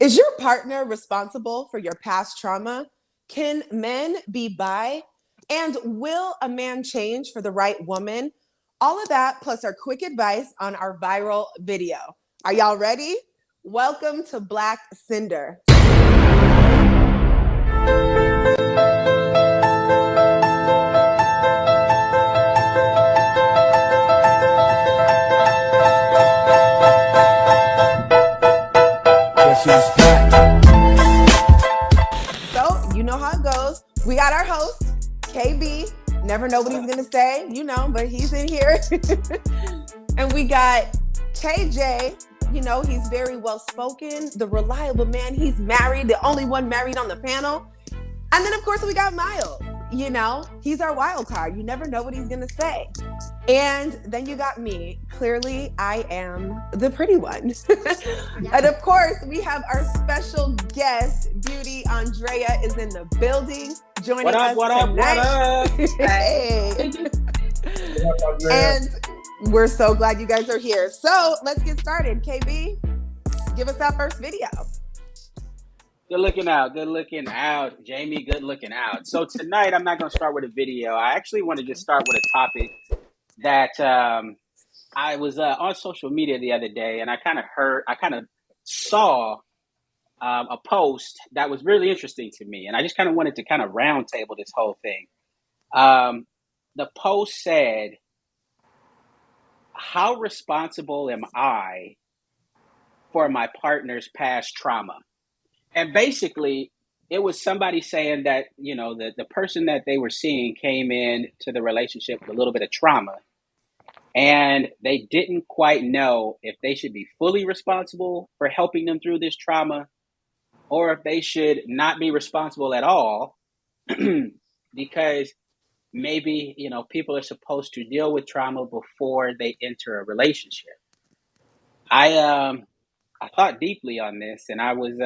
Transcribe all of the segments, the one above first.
Is your partner responsible for your past trauma? Can men be bi? And will a man change for the right woman? All of that, plus our quick advice on our viral video. Are y'all ready? Welcome to Blk Cinder. So, you know how it goes. We got our host, KB. Never know what he's going to say, but he's in here. And we got KJ. He's very well spoken, the reliable man. He's married, the only one married on the panel. And then, of course, we got Miles. He's our wild card. You never know what he's going to say. And then you got me. Clearly, I am the pretty one. And of course, we have our special guest, Beauty Andrea, is in the building joining us tonight. Hey. And we're so glad you guys are here. So let's get started. KB, give us that first video. Good looking out. Jamie, good looking out. So tonight, I'm not going to start with a video. I actually want to just start with a topic that I was on social media the other day, and I kind of saw a post that was really interesting to me. And I just kind of wanted to kind of roundtable this whole thing. The post said, "How responsible am I for my partner's past trauma?" And basically, it was somebody saying that, the person that they were seeing came in to the relationship with a little bit of trauma. And they didn't quite know if they should be fully responsible for helping them through this trauma, or if they should not be responsible at all, because maybe, people are supposed to deal with trauma before they enter a relationship. I thought deeply on this, and I was,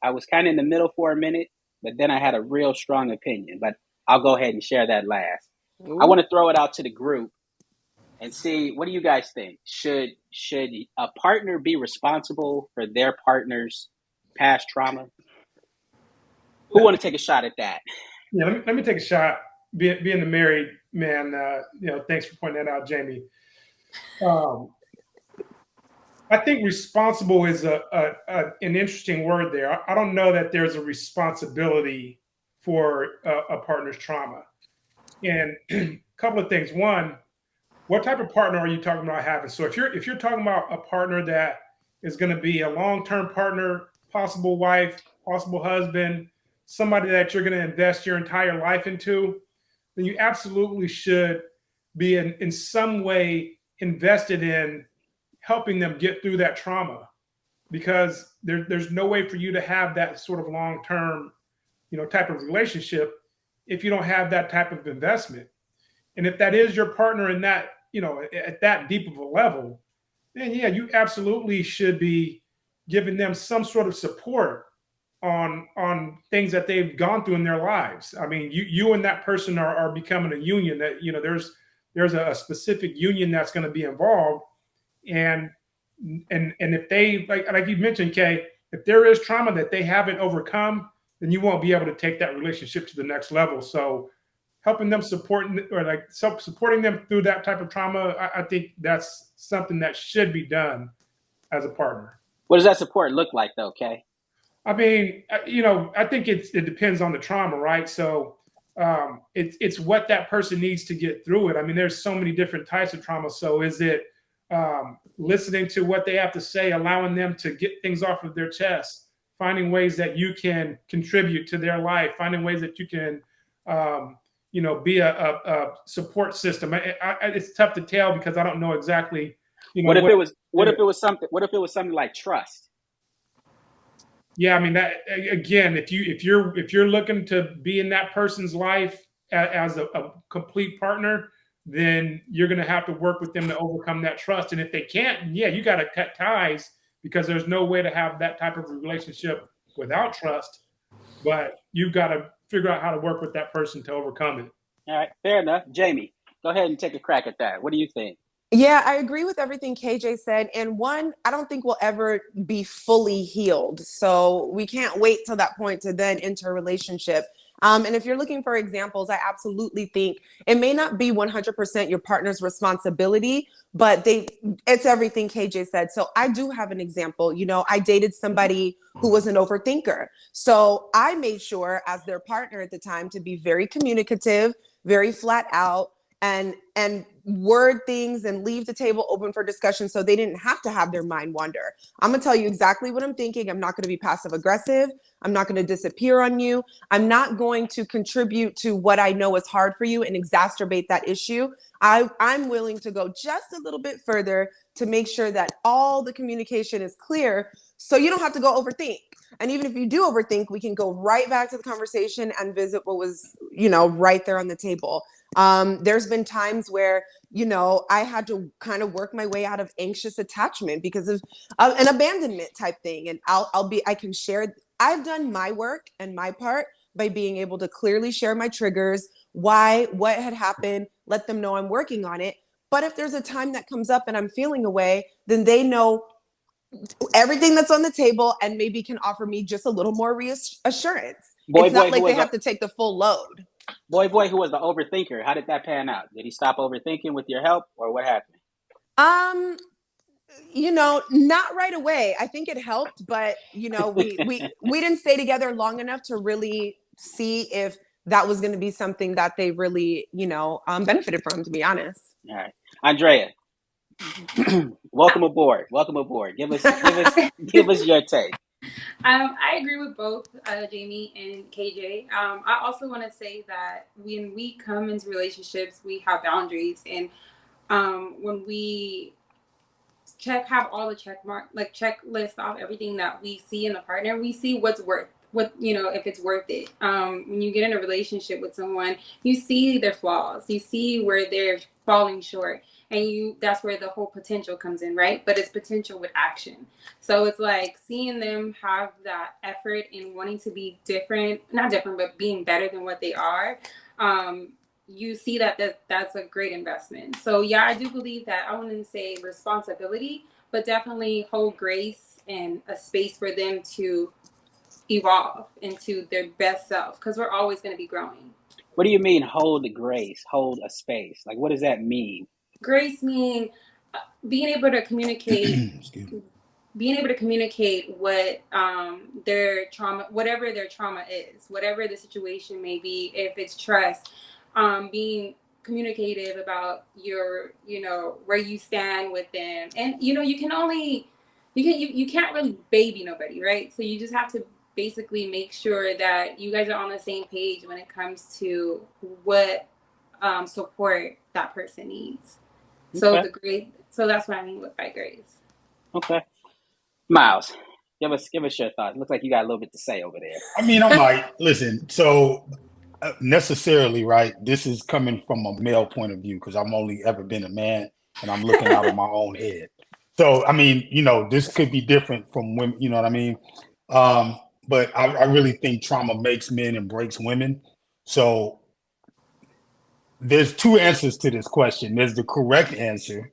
I was kind of in the middle for a minute, but then I had a real strong opinion. But I'll go ahead and share that last. Ooh. I want to throw it out to the group and see, what do you guys think? Should a partner be responsible for their partner's past trauma? Who want to take a shot at that? Yeah, let me take a shot. Being the married man, thanks for pointing that out, Jamie. I think responsible is an interesting word there. I don't know that there's a responsibility for a partner's trauma. And a couple of things. One, what type of partner are you talking about having? So if you're talking about a partner that is going to be a long-term partner, possible wife, possible husband, somebody that you're going to invest your entire life into, then you absolutely should be in some way invested in helping them get through that trauma, because there's no way for you to have that sort of long-term, type of relationship if you don't have that type of investment. And if that is your partner in that, at that deep of a level, then yeah, you absolutely should be giving them some sort of support on things that they've gone through in their lives. I mean, you and that person are becoming a union that, there's a specific union that's going to be involved. And if they, like you mentioned, Kay, if there is trauma that they haven't overcome, then you won't be able to take that relationship to the next level. So helping them supporting them through that type of trauma, I think that's something that should be done as a partner. What does that support look like though, Kay? I mean, I think it depends on the trauma, right? So it's what that person needs to get through it. I mean, there's so many different types of trauma. So is it listening to what they have to say, allowing them to get things off of their chest, finding ways that you can contribute to their life, finding ways that you can, be a support system. It's tough to tell because I don't know exactly. What if it was something like trust? Yeah, I mean, that again, if you're looking to be in that person's life as a complete partner, then you're going to have to work with them to overcome that trust. And if they can't, yeah, you got to cut ties, because there's no way to have that type of relationship without trust. But you've got to figure out how to work with that person to overcome it. All right, fair enough. Jamie, go ahead and take a crack at that. What do you think? Yeah, I agree with everything KJ said. And one, I don't think we'll ever be fully healed. So we can't wait till that point to then enter a relationship. And if you're looking for examples, I absolutely think it may not be 100% your partner's responsibility, but it's everything KJ said. So I do have an example. You know, I dated somebody who was an overthinker. So I made sure as their partner at the time to be very communicative, very flat out, and word things and leave the table open for discussion so they didn't have to have their mind wander. I'm gonna tell you exactly what I'm thinking. I'm not gonna be passive aggressive. I'm not gonna disappear on you. I'm not going to contribute to what I know is hard for you and exacerbate that issue. I'm willing to go just a little bit further to make sure that all the communication is clear so you don't have to go overthink. And even if you do overthink, we can go right back to the conversation and visit what was, right there on the table. There's been times where, I had to kind of work my way out of anxious attachment because of an abandonment type thing. And I can share, I've done my work and my part by being able to clearly share my triggers, what had happened, let them know I'm working on it. But if there's a time that comes up and I'm feeling away, then they know everything that's on the table and maybe can offer me just a little more reassurance. It's not like they have to take the full load. Boy, who was the overthinker? How did that pan out? Did he stop overthinking with your help, or what happened? Not right away. I think it helped, but we didn't stay together long enough to really see if that was going to be something that they really, benefited from, to be honest. All right, Andrea. Welcome aboard. Give us your take. I agree with both Jamie and KJ. I also want to say that when we come into relationships, we have boundaries, and when we have all the checklist off everything that we see in a partner, we see if it's worth it. When you get in a relationship with someone, you see their flaws, you see where they're falling short, and that's where the whole potential comes in, right? But it's potential with action. So it's like seeing them have that effort in wanting to be not different, but being better than what they are. You see that's a great investment. So yeah, I do believe that. I wouldn't say responsibility, but definitely hold grace and a space for them to evolve into their best self, because we're always going to be growing. What do you mean hold the grace, hold a space? Like, what does that mean? Grace means being able to communicate what their trauma, whatever their trauma is, whatever the situation may be. If it's trust, being communicative about where you stand with them. And you can't really baby nobody, right? So you just have to basically make sure that you guys are on the same page when it comes to what support that person needs. Okay. So that's what I mean by grace. Okay. Miles, give us your thoughts. Looks like you got a little bit to say over there. I mean, I might. Listen, so necessarily, right, this is coming from a male point of view because I've only ever been a man and I'm looking out of my own head. So, I mean, this could be different from women, you know what I mean? But I really think trauma makes men and breaks women. So there's two answers to this question. There's the correct answer,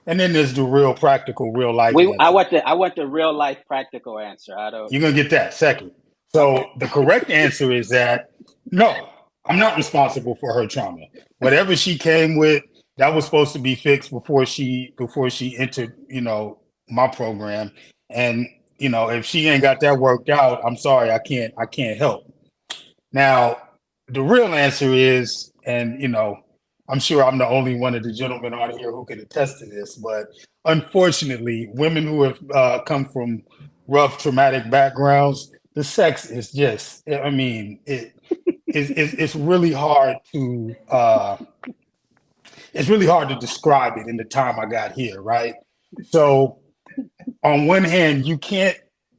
and then there's the real practical, real life answer. I want the real life practical answer. You're going to get that second. So the correct answer is that, no, I'm not responsible for her trauma. Whatever she came with, that was supposed to be fixed before she entered, my program. And, if she ain't got that worked out, I'm sorry, I can't help. Now, the real answer is, and, I'm sure I'm the only one of the gentlemen on here who can attest to this, but unfortunately, women who have come from rough, traumatic backgrounds, the sex is just, I mean, it's really hard to describe it in the time I got here, right? So on one hand, you can't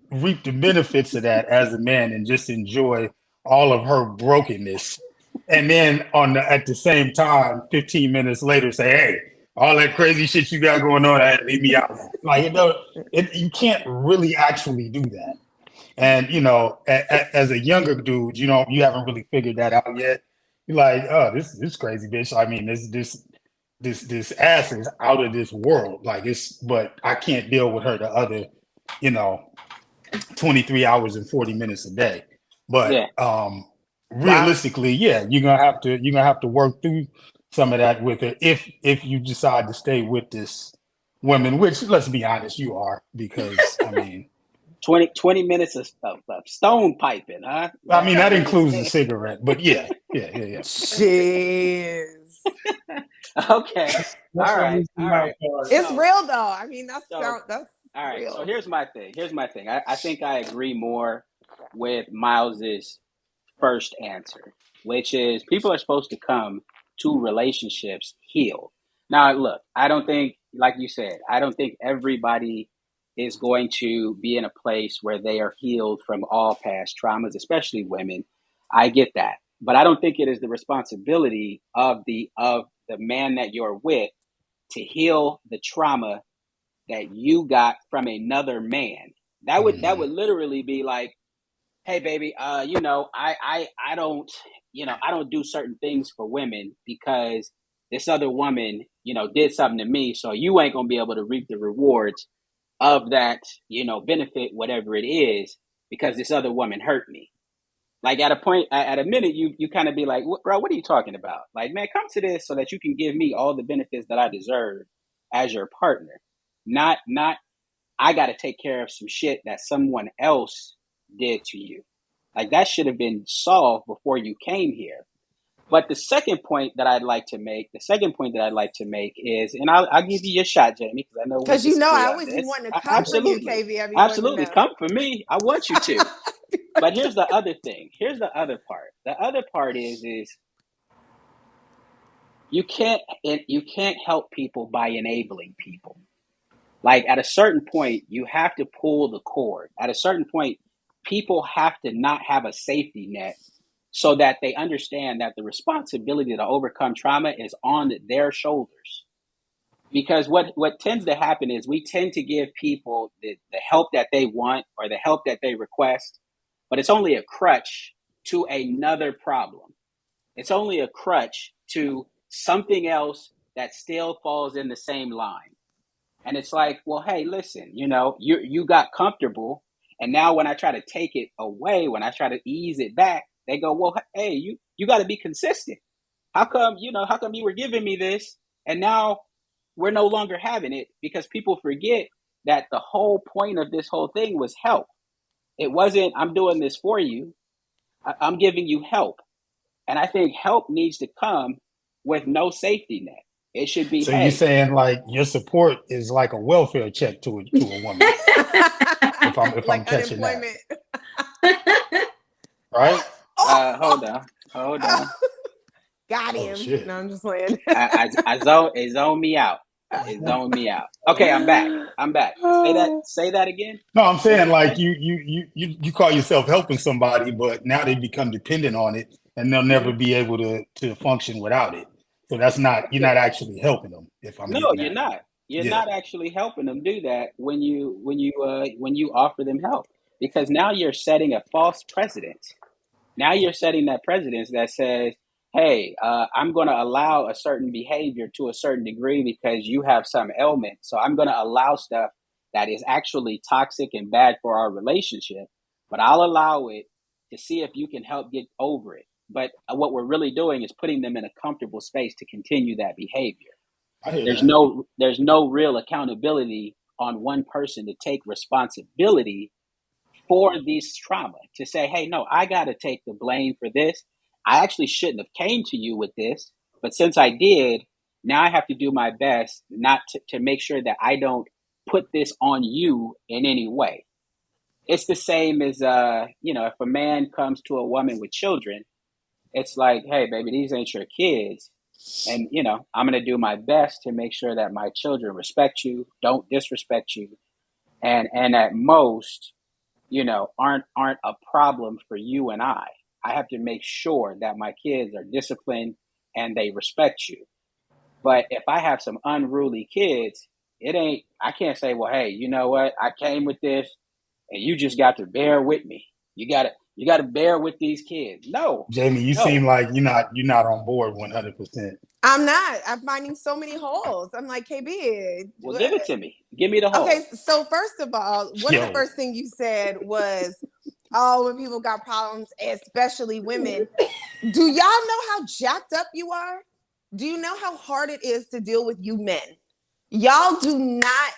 reap the benefits of that as a man and just enjoy all of her brokenness. And then at the same time, 15 minutes later, say, hey, all that crazy shit you got going on, leave me out. Like, you can't really actually do that. And, as a younger dude, you haven't really figured that out yet. You're like, oh, this crazy bitch. I mean, this this ass is out of this world. Like but I can't deal with her the other, 23 hours and 40 minutes a day. But realistically, you're gonna have to work through some of that with her if you decide to stay with this woman, which, let's be honest, you are, because I mean 20 minutes of stone piping, huh? I mean, that includes the cigarette, but yeah. Jeez. Okay. All right. It's real though. I mean, that's all right. real. So here's my thing. I think I agree more with Miles's first answer, which is people are supposed to come to relationships healed. Now, look, I don't think, like you said, I don't think everybody is going to be in a place where they are healed from all past traumas, especially women. I get that. But I don't think it is the responsibility of the man that you're with to heal the trauma that you got from another man. That would literally be like, hey baby, I don't, I don't do certain things for women because this other woman, did something to me. So you ain't gonna be able to reap the rewards of that, benefit, whatever it is, because this other woman hurt me. Like at a minute, you kind of be like, bro, what are you talking about? Like, man, come to this so that you can give me all the benefits that I deserve as your partner. Not, I got to take care of some shit that someone else did to you. Like that should have been solved before you came here. But the second point that I'd like to make is, and I'll give you your shot, Jamie, because I know because I always be wanting to come for you, KB. Absolutely, come for me. I want you to. But here's the other thing. Here's the other part. The other part is you can't help people by enabling people. Like at a certain point, you have to pull the cord. At a certain point, people have to not have a safety net so that they understand that the responsibility to overcome trauma is on their shoulders. Because what tends to happen is we tend to give people the help that they want or the help that they request, but it's only a crutch to another problem. It's only a crutch to something else that still falls in the same line. And it's like, well, hey, listen, you got comfortable. And now when I try to take it away, when I try to ease it back, they go, well, hey, you got to be consistent. How come you were giving me this and now we're no longer having it? Because people forget that the whole point of this whole thing was help. It wasn't, I'm doing this for you. I'm giving you help. And I think help needs to come with no safety net. It should be. So you're saying like your support is like a welfare check to a woman. if I'm catching that. Right? Hold on. Got him. Shit. No, I'm just playing. It zoned me out. Okay, I'm back. Say that again. No, I'm saying like you call yourself helping somebody, but now they become dependent on it and they'll never be able to function without it. So you're not actually helping them. You're not. You're not actually helping them do that when you offer them help, because now you're setting a false precedent. Now you're setting that precedent that says, hey, I'm going to allow a certain behavior to a certain degree because you have some ailment. So I'm going to allow stuff that is actually toxic and bad for our relationship, but I'll allow it to see if you can help get over it. But what we're really doing is putting them in a comfortable space to continue that behavior. There's no real accountability on one person to take responsibility for this trauma, to say, hey, no, I got to take the blame for this. I actually shouldn't have came to you with this, but since I did, now I have to do my best not to make sure that I don't put this on you in any way. It's the same as, if a man comes to a woman with children, it's like, hey, baby, these ain't your kids. And, I'm going to do my best to make sure that my children respect you, don't disrespect you. And at most, aren't a problem for you and I. I have to make sure that my kids are disciplined and they respect you. But if I have some unruly kids, I can't say, well, hey, you know what? I came with this and you just got to bear with me. You got to, You got to bear with these kids. No, Jamie, you no. seem like you're not on board 100%. I'm not. I'm finding so many holes. I'm like, KB. Well, give it to me. Give me the hole. Okay, so first of all, one of the first things you said was, oh, when people got problems, especially women. Do y'all know how jacked up you are? Do you know how hard it is to deal with you men? Y'all do not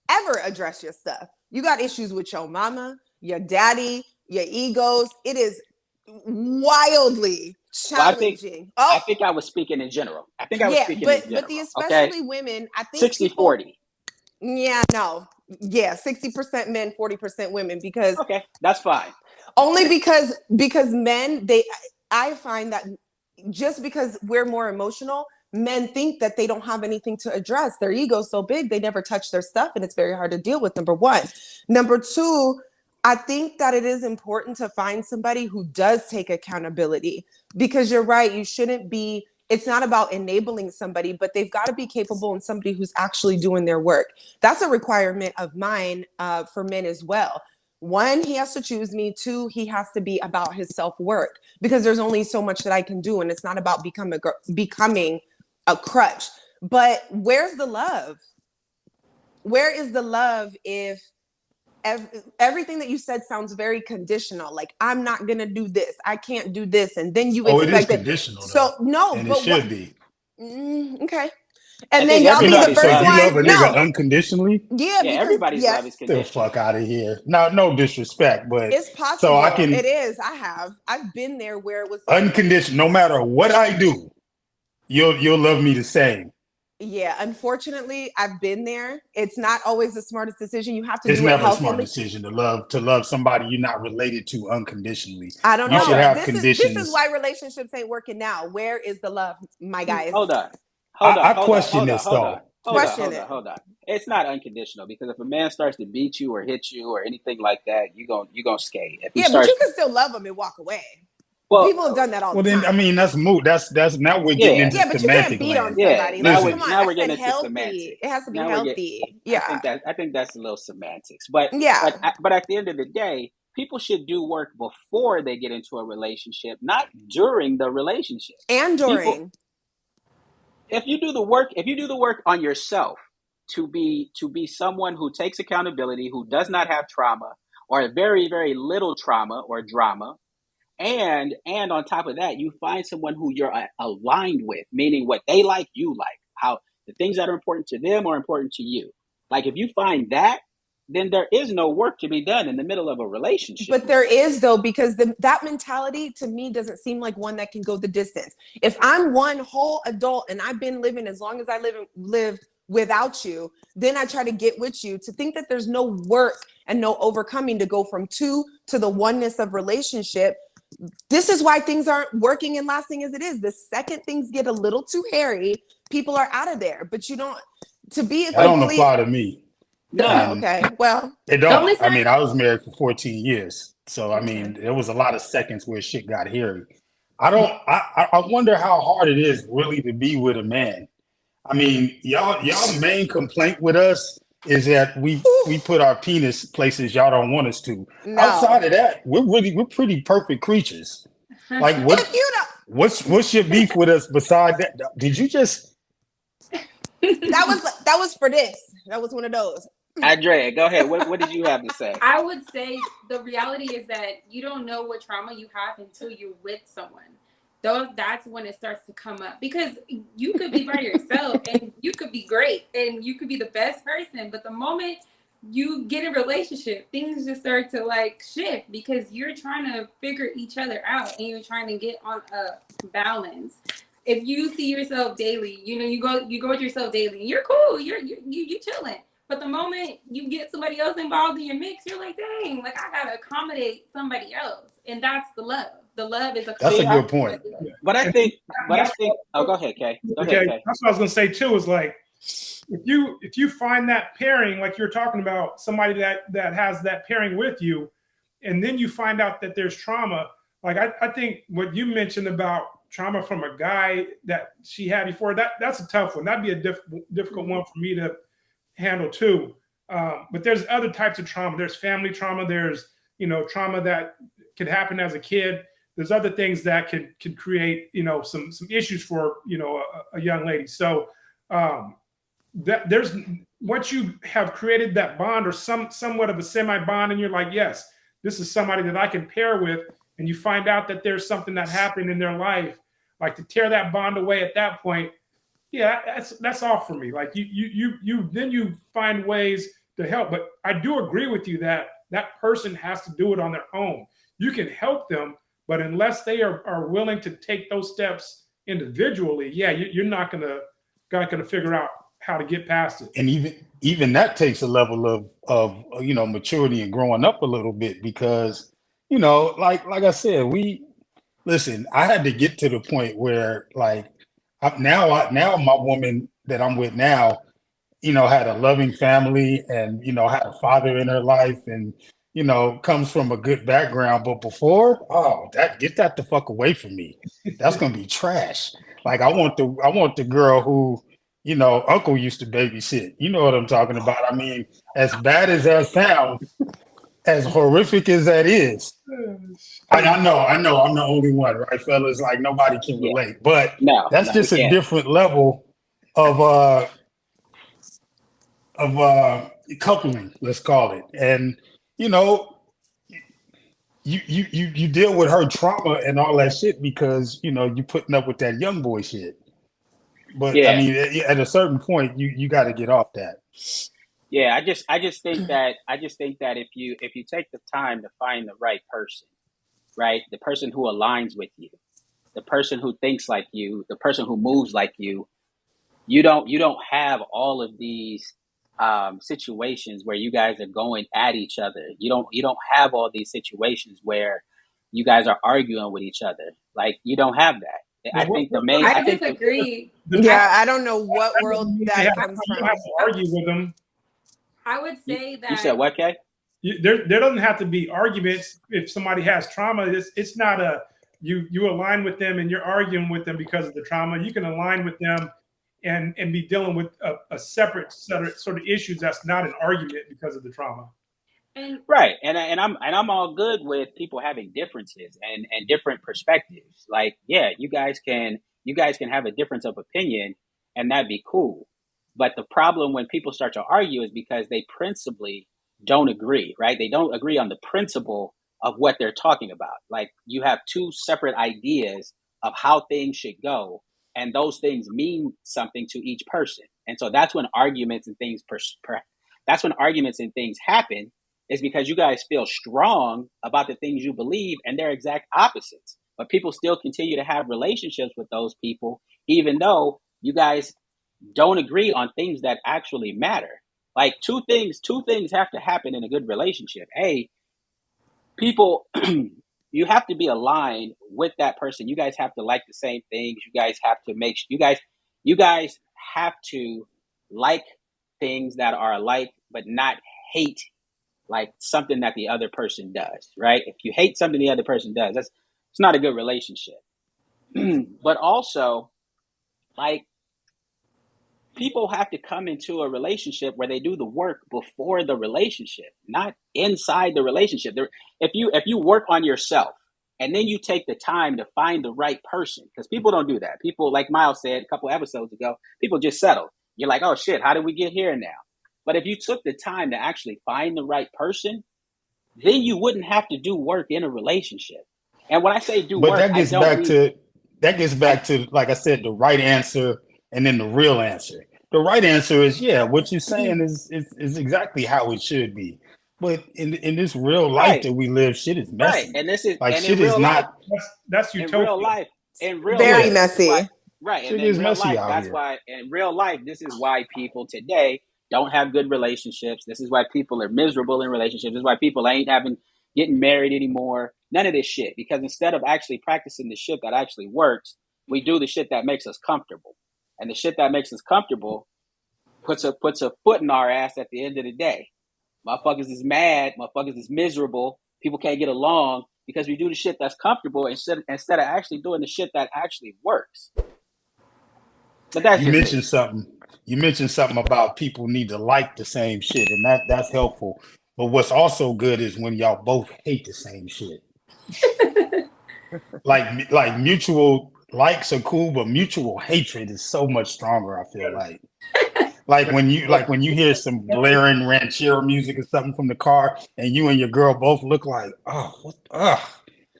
ever address your stuff. You got issues with your mama, your daddy, your egos. It is wildly challenging. I think I was speaking in general. I think I was speaking in general. But the especially women, I think 60-40. Yeah, no. Yeah, 60% men, 40% women, because okay, that's fine. Only because men, I find that just because we're more emotional, men think that they don't have anything to address. Their ego's so big, they never touch their stuff, and it's very hard to deal with, number one. Number two, I think that it is important to find somebody who does take accountability, because you're right, you shouldn't be, it's not about enabling somebody, but they've got to be capable and somebody who's actually doing their work. That's a requirement of mine for men as well. One, he has to choose me. Two, he has to be about his self-work, because there's only so much that I can do, and it's not about becoming a crutch. But where's the love? Where is the love if everything that you said sounds very conditional? Like, I'm not gonna do this, I can't do this, and then you expect it is conditional. So no, and but it should be. Okay. And then y'all be the first one. You love a nigga unconditionally? Yeah, because everybody's love is conditional. Get the fuck out of here. No disrespect, but it's possible. So I can. It is. I've been there where it was unconditional. No matter what I do, you'll love me the same. Yeah, unfortunately, I've been there. It's not always the smartest decision. You have to. It's do never it a smart decision to love somebody you're not related to unconditionally. I don't know. You should have conditions. This is why relationships ain't working now. Where is the love, my guys? Hold on. I question this though. Hold on. It's not unconditional, because if a man starts to beat you or hit you or anything like that, you gonna skate. But you can still love him and walk away. Well, people have done that all the time. Then I mean, that's moot. That's now we're getting into but you can't beat on somebody. Now we're getting into semantics. It has to be healthy. I think that's a little semantics. But but at the end of the day, people should do work before they get into a relationship, not during the relationship. And during. If you do the work on yourself to be someone who takes accountability, who does not have trauma or very, very little trauma or drama, and on top of that, you find someone who you're aligned with, meaning what they like, you like, how the things that are important to them are important to you. Like, if you find that, then there is no work to be done in the middle of a relationship. But there is, though, because that mentality to me doesn't seem like one that can go the distance. If I'm one whole adult and I've been living as long as I lived without you, then I try to get with you. To think that there's no work and no overcoming to go from two to the oneness of relationship. This is why things aren't working and lasting as it is. The second things get a little too hairy, people are out of there. But you don't, to be that don't apply to me. No, okay. Well, it don't. I mean, I was married for 14 years. So, I mean, there was a lot of seconds where shit got hairy. I wonder how hard it is really to be with a man. I mean, y'all main complaint with us is that we put our penis places y'all don't want us to. No. Outside of that, we're pretty perfect creatures. Like, what's your beef with us beside that? Did you just that was for this. That was one of those. Andrea, go ahead. What did you have to say? I would say the reality is that you don't know what trauma you have until you're with someone. That's when it starts to come up, because you could be by yourself and you could be great and you could be the best person, but the moment you get in a relationship, things just start to like shift, because you're trying to figure each other out and you're trying to get on a balance. If you see yourself daily, you go with yourself daily and you're cool, you chilling. But the moment you get somebody else involved in your mix, you're like, dang, like I gotta accommodate somebody else, and that's the love. The love is that's a good point. But I think. Oh, go ahead, Kay. Go ahead, Kay. That's what I was gonna say too. Is like, if you find that pairing, like you're talking about, somebody that has that pairing with you, and then you find out that there's trauma. Like I think what you mentioned about trauma from a guy that she had before, that's a tough one. That'd be a difficult one for me to handle too. But there's other types of trauma. There's family trauma. There's trauma that can happen as a kid. There's other things that can create, some issues for, a young lady. So that there's, once you have created that bond or somewhat of a semi-bond, and you're like, yes, this is somebody that I can pair with, and you find out that there's something that happened in their life, like to tear that bond away at that point, yeah, that's all for me. Like you find ways to help. But I do agree with you that that person has to do it on their own. You can help them, but unless they are willing to take those steps individually, yeah, you're not gonna figure out how to get past it. And even that takes a level of maturity and growing up a little bit, because like I said, I had to get to the point where now my woman that I'm with now, had a loving family and had a father in her life and comes from a good background. But before, get that the fuck away from me. That's gonna be trash. Like I want the girl who uncle used to babysit. You know what I'm talking about. I mean, as bad as that sounds, as horrific as that is, I know I'm the only one, right, fellas? Like nobody can relate, but that's just a different level of coupling, let's call it. And you deal with her trauma and all that shit because you putting up with that young boy shit. But I mean, at a certain point, you got to get off that. Yeah, I just think that if you take the time to find the right person, right, the person who aligns with you, the person who thinks like you, the person who moves like you don't have all of these situations where you guys are going at each other. You don't have all these situations where you guys are arguing with each other. Like you don't have that. I think the main. I disagree. I don't know what world that comes from. You have to argue with them. I would say that. You said what, Kay? There doesn't have to be arguments if somebody has trauma. It's not you align with them and you're arguing with them because of the trauma. You can align with them and be dealing with a separate sort of issues that's not an argument because of the trauma. Right, and I'm all good with people having differences and different perspectives. Like, yeah, you guys can have a difference of opinion, and that'd be cool. But the problem when people start to argue is because they principally don't agree, right? They don't agree on the principle of what they're talking about. Like, you have two separate ideas of how things should go, and those things mean something to each person. And so that's when arguments and things happen. Is because you guys feel strong about the things you believe and they're exact opposites. But people still continue to have relationships with those people, even though you guys don't agree on things that actually matter. Like two things have to happen in a good relationship. People, you have to be aligned with that person. You guys have to like the same things. You guys have to you guys have to like things that are alike, but not hate like something that the other person does, right? If you hate something the other person does, it's not a good relationship. But also, like, people have to come into a relationship where they do the work before the relationship, not inside the relationship. If you work on yourself and then you take the time to find the right person, because people don't do that. People, like Miles said a couple episodes ago, people just settle. You're like, oh shit, how did we get here now? But if you took the time to actually find the right person, then you wouldn't have to do work in a relationship. And when I say do work, that gets back to, like I said, the right answer and then the real answer. The right answer is, what you're saying is exactly how it should be. But in this real life that we live, shit is messy. Right. And this is like shit is not. That's utopia. In real life, very messy. Right. Shit And in is real messy life, out that's here. why in real life, this is why people today don't have good relationships. This is why people are miserable in relationships. This is why people ain't getting married anymore. None of this shit. Because instead of actually practicing the shit that actually works, we do the shit that makes us comfortable. And the shit that makes us comfortable puts a foot in our ass at the end of the day. Motherfuckers is mad. Motherfuckers is miserable. People can't get along because we do the shit that's comfortable instead of actually doing the shit that actually works. But that's You mentioned something about people need to like the same shit, and that's helpful. But what's also good is when y'all both hate the same shit. Like mutual likes are cool, but mutual hatred is so much stronger. I feel like when you hear some blaring ranchero music or something from the car, and you and your girl both look like, oh,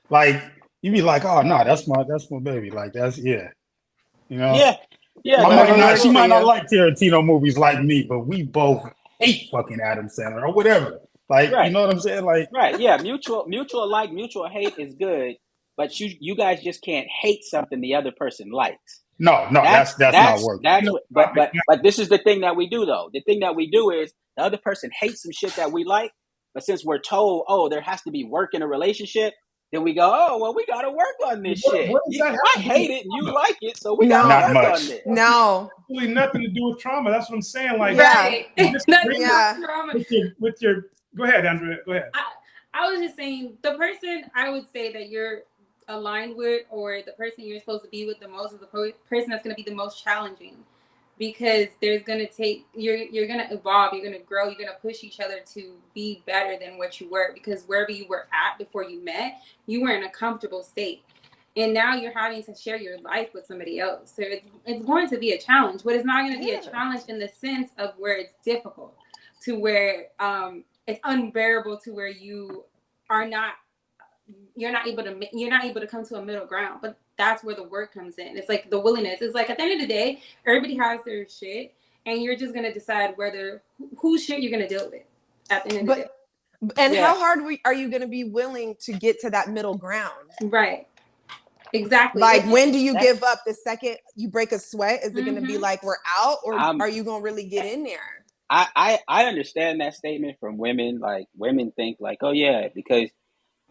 like you be like, oh no, that's my baby. Like that's you know. Yeah, yeah. I But might I mean, not, she for might not you. like Tarantino movies like me, but we both hate fucking Adam Sandler or whatever. Like, you right, know what I'm saying? Like, right. Yeah, mutual like, mutual hate is good, but you guys just can't hate something the other person likes. no, That's that's not that's working. that's what, but this is the thing that we do though. The thing that we do is the other person hates some shit that we like, but since we're told, oh, there has to be work in a relationship, then we go, oh, well, we got to work on this shit. What does that I have to do hate with it and you trauma? like it, so we got to No, Not work much. on this. no. Really nothing to do with trauma. That's what I'm saying. Like, Yeah. Right. this Nothing brings Yeah. but trauma. with your go ahead, Andrea. Go ahead. I was just saying, the person I would say that you're aligned with, or the person you're supposed to be with the most, is the person that's going to be the most challenging, because there's going to take you're going to evolve, you're going to grow, you're going to push each other to be better than what you were, because wherever you were at before you met, you were in a comfortable state. And now you're having to share your life with somebody else. So it's going to be a challenge, but it's not going to be a challenge in the sense of where it's difficult, to where it's unbearable, to where you're not able to come to a middle ground. But that's where the work comes in. It's like the willingness. It's like at the end of the day, everybody has their shit, and you're just going to decide whose shit you're going to deal with at the end of the day. And how hard are you going to be willing to get to that middle ground? Right. Exactly. Like, when do you give up the second you break a sweat? Is it going to be like we're out, or are you going to really get in there? I understand that statement from women. Like, women think like, oh yeah,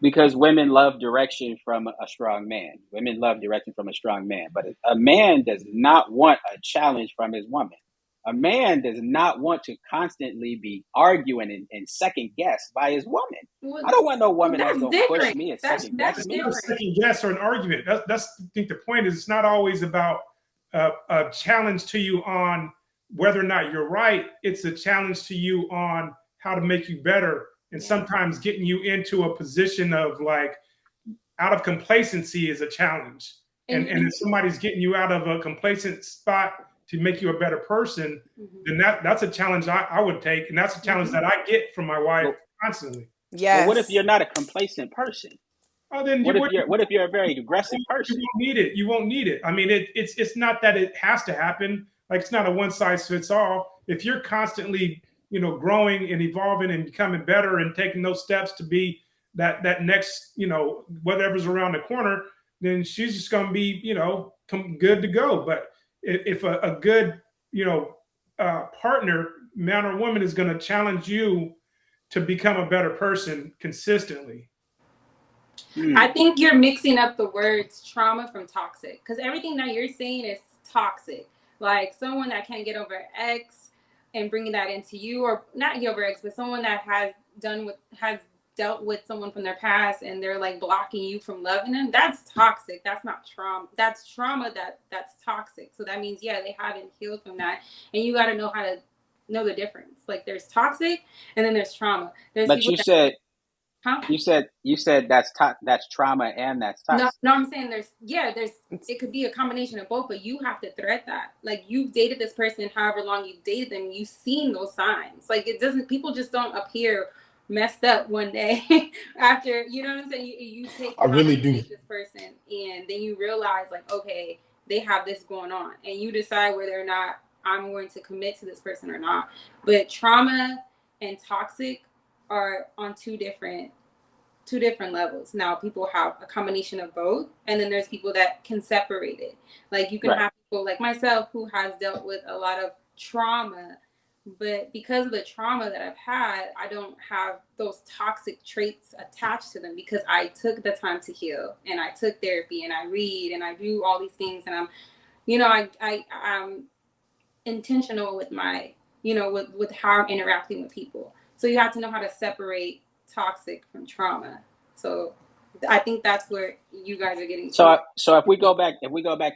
because women love direction from a strong man. Women love direction from a strong man. But a man does not want a challenge from his woman. A man does not want to constantly be arguing and second guessed by his woman. I don't want no woman that's going to push me and second guess me. It's not a second guess or an argument. That's I think the point is, it's not always about a challenge to you on whether or not you're right. It's a challenge to you on how to make you better, and sometimes getting you into a position of like out of complacency is a challenge. And if somebody's getting you out of a complacent spot to make you a better person, then that's a challenge I would take, and that's a challenge that I get from my wife constantly. Yes. Well, what if you're not a complacent person? Oh, then what if you're a very aggressive person? You won't need it. You won't need it. I mean, it's not that it has to happen. Like, it's not a one size fits all. If you're constantly, growing and evolving and becoming better and taking those steps to be that next, whatever's around the corner, then she's just going to be, good to go. But if a good, partner, man or woman, is going to challenge you to become a better person consistently. I think you're mixing up the words trauma from toxic, because everything that you're saying is toxic. Like someone that can't get over X and bringing that into you, or not get over X, but someone that has dealt with someone from their past and they're like blocking you from loving them. That's toxic. That's not trauma. That's trauma that's toxic. So that means, they haven't healed from that, and you got to know how to know the difference. Like, there's toxic and then there's trauma. But you said that's trauma and that's toxic. No, I'm saying there's it could be a combination of both, but you have to thread that. Like, you've dated this person however long you've dated them, you've seen those signs. Like, people just don't appear messed up one day after, you know what I'm saying? You take I really do. this person, and then you realize, like, okay, they have this going on, and you decide whether or not I'm going to commit to this person or not. But trauma and toxic are on two different levels. Now, people have a combination of both, and then there's people that can separate it. Like, you can have people like myself who has dealt with a lot of trauma, but because of the trauma that I've had, I don't have those toxic traits attached to them, because I took the time to heal, and I took therapy, and I read, and I do all these things, and I'm intentional with my, with how I'm interacting with people. So you have to know how to separate toxic from trauma. So I think that's where you guys are getting to. So if we go back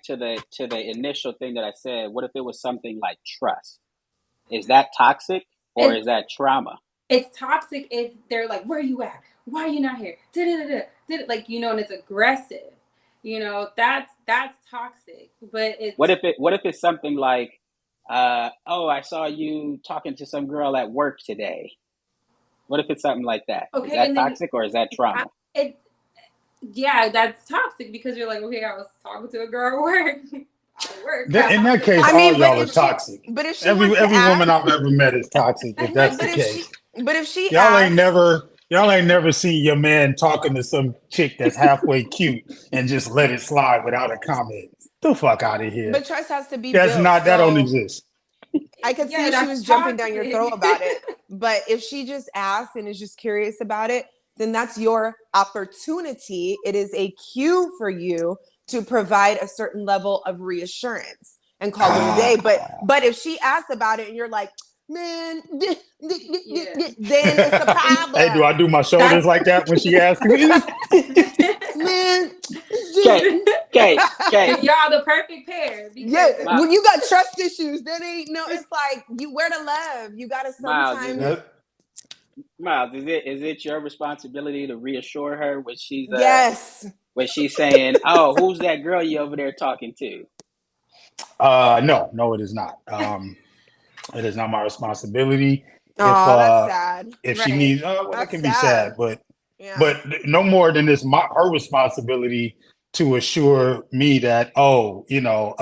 to the initial thing that I said, what if it was something like trust? Is that toxic, or is that trauma? it's toxic if they're like, where are you at? Why are you not here? Like, you know, and it's aggressive. You know, that's toxic. But it's What if it's something like, oh, I saw you talking to some girl at work today. What if it's something like that? Is okay, that and then toxic or is that trauma? yeah, that's toxic because you're like, okay, I was talking to a girl at work. At work. In that case, I all mean, y'all are toxic. But if she Every wants to woman ask, I've ever met is toxic. If that's the but case, if she y'all asks, ain't never seen your man talking to some chick that's halfway cute and just let it slide without a comment. The fuck out of here. but trust has to be That's built. not. That so don't exist. I could Yeah, see if she that's was jumping down your toxic. throat about it. But if she just asks and is just curious about it, then that's your opportunity. It is a cue for you to provide a certain level of reassurance and call it a day. But if she asks about it and you're like, man, then it's a problem. Hey, do I do my shoulders like that when she asks me? Man, Okay. Y'all the perfect pair. Yeah, when you got trust issues, that ain't no. It's like you where to love. You gotta sometimes. Miles, is it your responsibility to reassure her when she's Yes. when she's saying, "Oh, who's that girl you over there talking to?" No, it is not. It is not my responsibility. Oh, that's sad. If Right. she needs, well, That's that can be sad. sad, but Yeah. but no more than it's her responsibility to assure me that, oh, you know,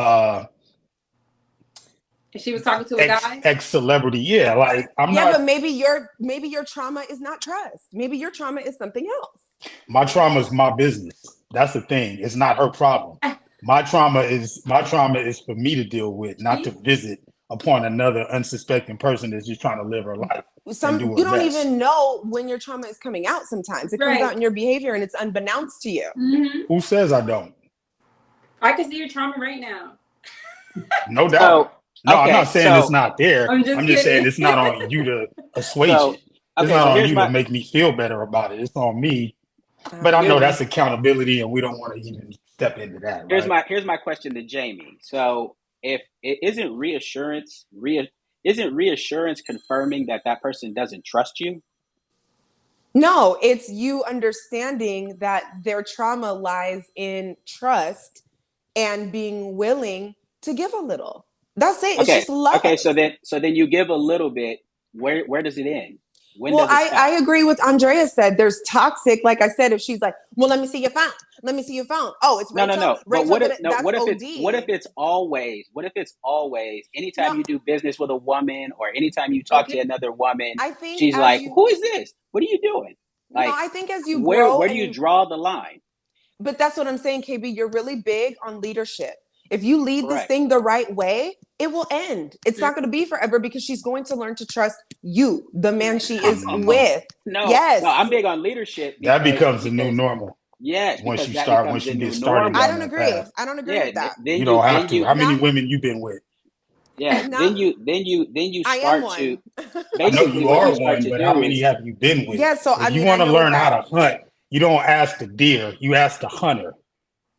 If she was talking to a guy. ex celebrity, yeah, like I'm Yeah, not. but maybe your trauma is not trust. Maybe your trauma is something else. My trauma is my business. That's the thing. It's not her problem. My trauma is for me to deal with, not to visit upon another unsuspecting person that's just trying to live her life. You don't even know when your trauma is coming out. Sometimes it comes out in your behavior and it's unbeknownst to you. Mm-hmm. Who says I don't? I can see your trauma right now. No doubt. No, I'm not saying it's not there. I'm just saying it's not on you to assuage it. It's not on you to make me feel better about it. It's on me. But I know that's accountability, and we don't want to even step into that. Here's my question to Jamie. So, if it isn't reassurance confirming that person doesn't trust you? No, it's you understanding that their trauma lies in trust and being willing to give a little. That's it. It's just love. Okay, so then you give a little bit. Where does it end? Well, I agree with Andrea said. There's toxic. Like I said, if she's like, well, let me see your phone. Let me see your phone. Oh, it's Rachel. No. But what if it's always anytime you do business with a woman or anytime you talk to another woman, I think she's like, who is this? What are you doing? Like, I think as you grow, where do you draw the line? But that's what I'm saying, KB. You're really big on leadership. If you lead Correct. this thing the right way, it will end. It's not going to be forever because she's going to learn to trust you, the man she is with. No, I'm big on leadership. That becomes the new normal. Yes, once you get started. I don't agree. I don't agree with that. You don't have to. How many women you been with? Yeah, then you start to. I know you are one, but how many have you been with? Yeah, so if you want to learn how to hunt, you don't ask the deer, you ask the hunter.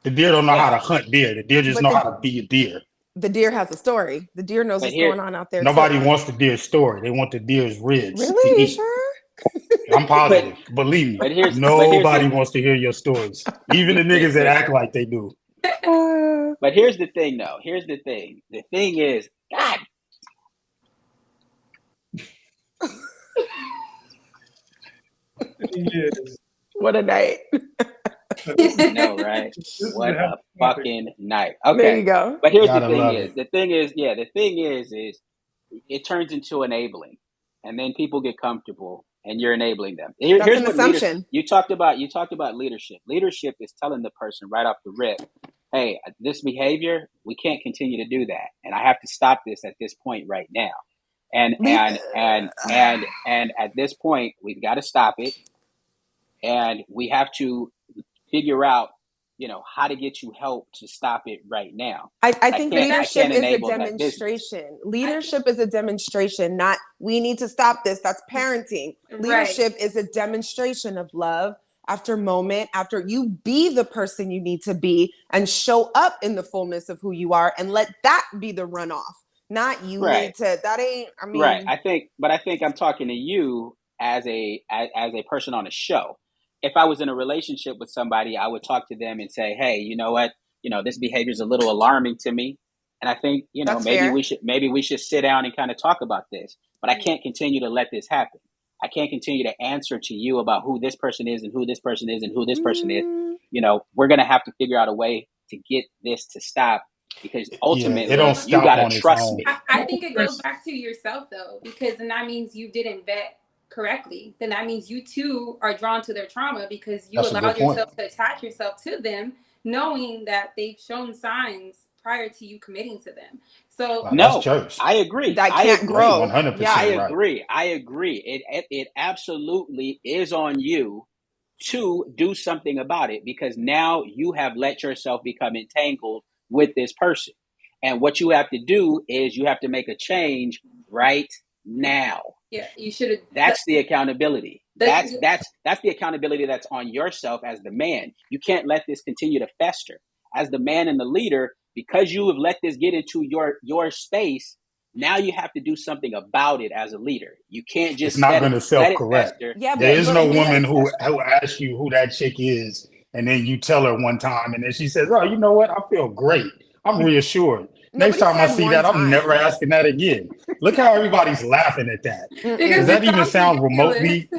The deer don't know how to hunt deer. The deer just know how to be a deer. The deer has a story. The deer knows what's going on out there. Nobody wants the deer's story. They want the deer's ribs. Really? You sure? I'm positive. Believe me. Nobody wants to hear your stories. Even the niggas that act like they do. But here's the thing, though. Here's the thing. The thing is, God. Yes. What a night. No, right? What a fucking night. Okay. There you go. But here's the thing is, it turns into enabling. And then people get comfortable and you're enabling them. That's an assumption. You talked about leadership. Leadership is telling the person right off the rip, hey, this behavior, we can't continue to do that. And I have to stop this at this point right now. And at this point, we've got to stop it. And we have to figure out, how to get you help to stop it right now. I think leadership is a demonstration. Leadership is a demonstration, not we need to stop this. That's parenting. Leadership is a demonstration of love after moment, after you be the person you need to be and show up in the fullness of who you are and let that be the runoff. Not you need to, that ain't, I mean. Right. I think I'm talking to you as a person on a show. If I was in a relationship with somebody, I would talk to them and say, hey, you know what, this behavior is a little alarming to me, and I think That's maybe fair. we should sit down and kind of talk about this. But I can't continue to let this happen. I can't continue to answer to you about who this person is and who this person is and who this person is. We're going to have to figure out a way to get this to stop, because ultimately it don't you stop got to on its trust own. me. I think it goes back to yourself, though, because then that means you didn't vet correctly. Then that means you too are drawn to their trauma because you allowed yourself to attach yourself to them, knowing that they've shown signs prior to you committing to them. So no, I agree. That can't grow. 100%. Yeah. I agree. It absolutely is on you to do something about it, because now you have let yourself become entangled with this person. And what you have to do is you have to make a change right now. Yeah, you should have. That's the accountability. That's the accountability that's on yourself as the man. You can't let this continue to fester. As the man and the leader, because you have let this get into your space, now you have to do something about it as a leader. You can't just it's not going to self-correct. There is no woman who asks you who that chick is, and then you tell her one time, and then she says, oh, you know what? I feel great. I'm reassured. Next time I see that, I'm never asking that again. Look how everybody's laughing at that. Does that even sound remotely?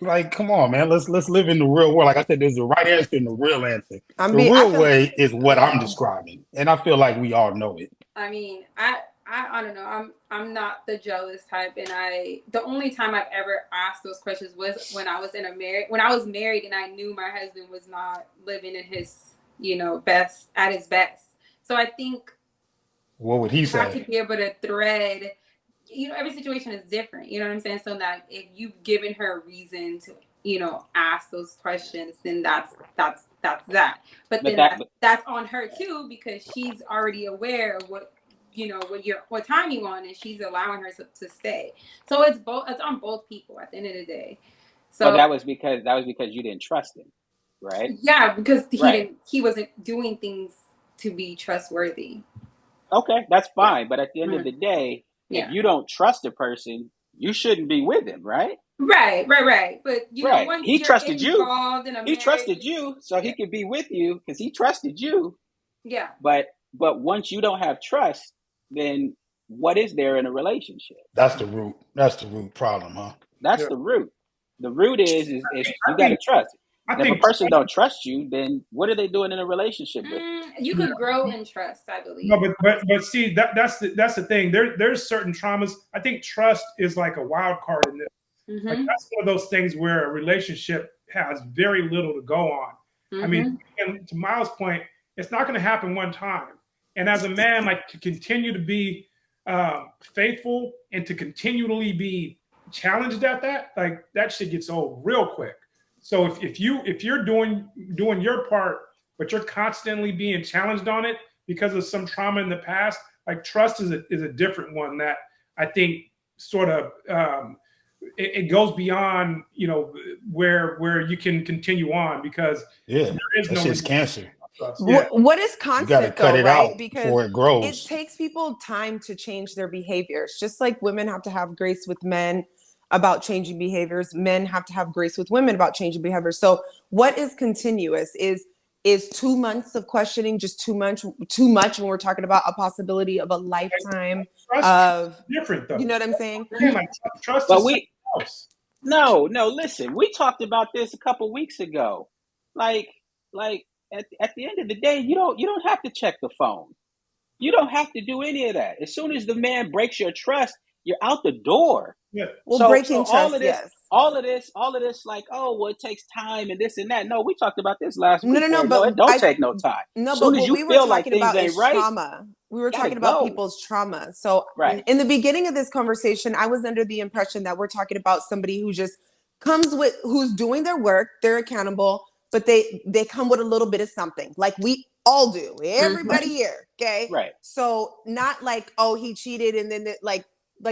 Like, come on, man. Let's live in the real world. Like I said, there's the right answer and the real answer. The real way is what I'm describing, and I feel like we all know it. I mean, I don't know. I'm not the jealous type, and the only time I've ever asked those questions was when I was married, and I knew my husband was not living in his at his best. So I think what would he say? You have to be able to thread. Every situation is different. You know what I'm saying? So that if you've given her a reason to, ask those questions, then that's that. But then that's on her too, because she's already aware of what time you want, and she's allowing her to stay. So it's on both people at the end of the day. So but that was because you didn't trust him, right? Yeah, because he wasn't doing things to be trustworthy. Okay, that's fine. But at the end of the day, if you don't trust a person, you shouldn't be with him, right? Right. But once he trusted you. He trusted you, so he could be with you because he trusted you. Yeah. But once you don't have trust, then what is there in a relationship? That's the root. That's the root problem, huh? That's the root. The root is you got to trust. If a person don't trust you, then what are they doing in a relationship with? You could grow in trust, I believe. No, but see, that's the thing. There's certain traumas. I think trust is like a wild card in this. Mm-hmm. Like that's one of those things where a relationship has very little to go on. Mm-hmm. I mean, and to Miles' point, it's not going to happen one time. And as a man, like to continue to be faithful and to continually be challenged at that, like that shit gets old real quick. So if you're doing your part, but you're constantly being challenged on it because of some trauma in the past, like trust is a different one that I think sort of it goes beyond where you can continue on, because there is no cancer. What is constant? You got to cut it out before it grows. It takes people time to change their behaviors, just like women have to have grace with men about changing behaviors. Men have to have grace with women about changing behaviors. So what is continuous? Is 2 months of questioning just too much when we're talking about a possibility of a lifetime of different, though. You know what I'm saying? Trust but no, listen, we talked about this a couple weeks ago. Like at the end of the day, you don't have to check the phone. You don't have to do any of that. As soon as the man breaks your trust, you're out the door. Yeah. Well, breaking trust, all of this, like, oh, well, it takes time and this and that. No, we talked about this last week. No, but it don't take no time. No, as soon but as you we were feel talking like about things ain't right, trauma. We were talking about people's trauma. So in the beginning of this conversation, I was under the impression that we're talking about somebody who just who's doing their work, they're accountable, but they come with a little bit of something, like we all do, everybody here, okay? Right. So not like, oh, he cheated, and then like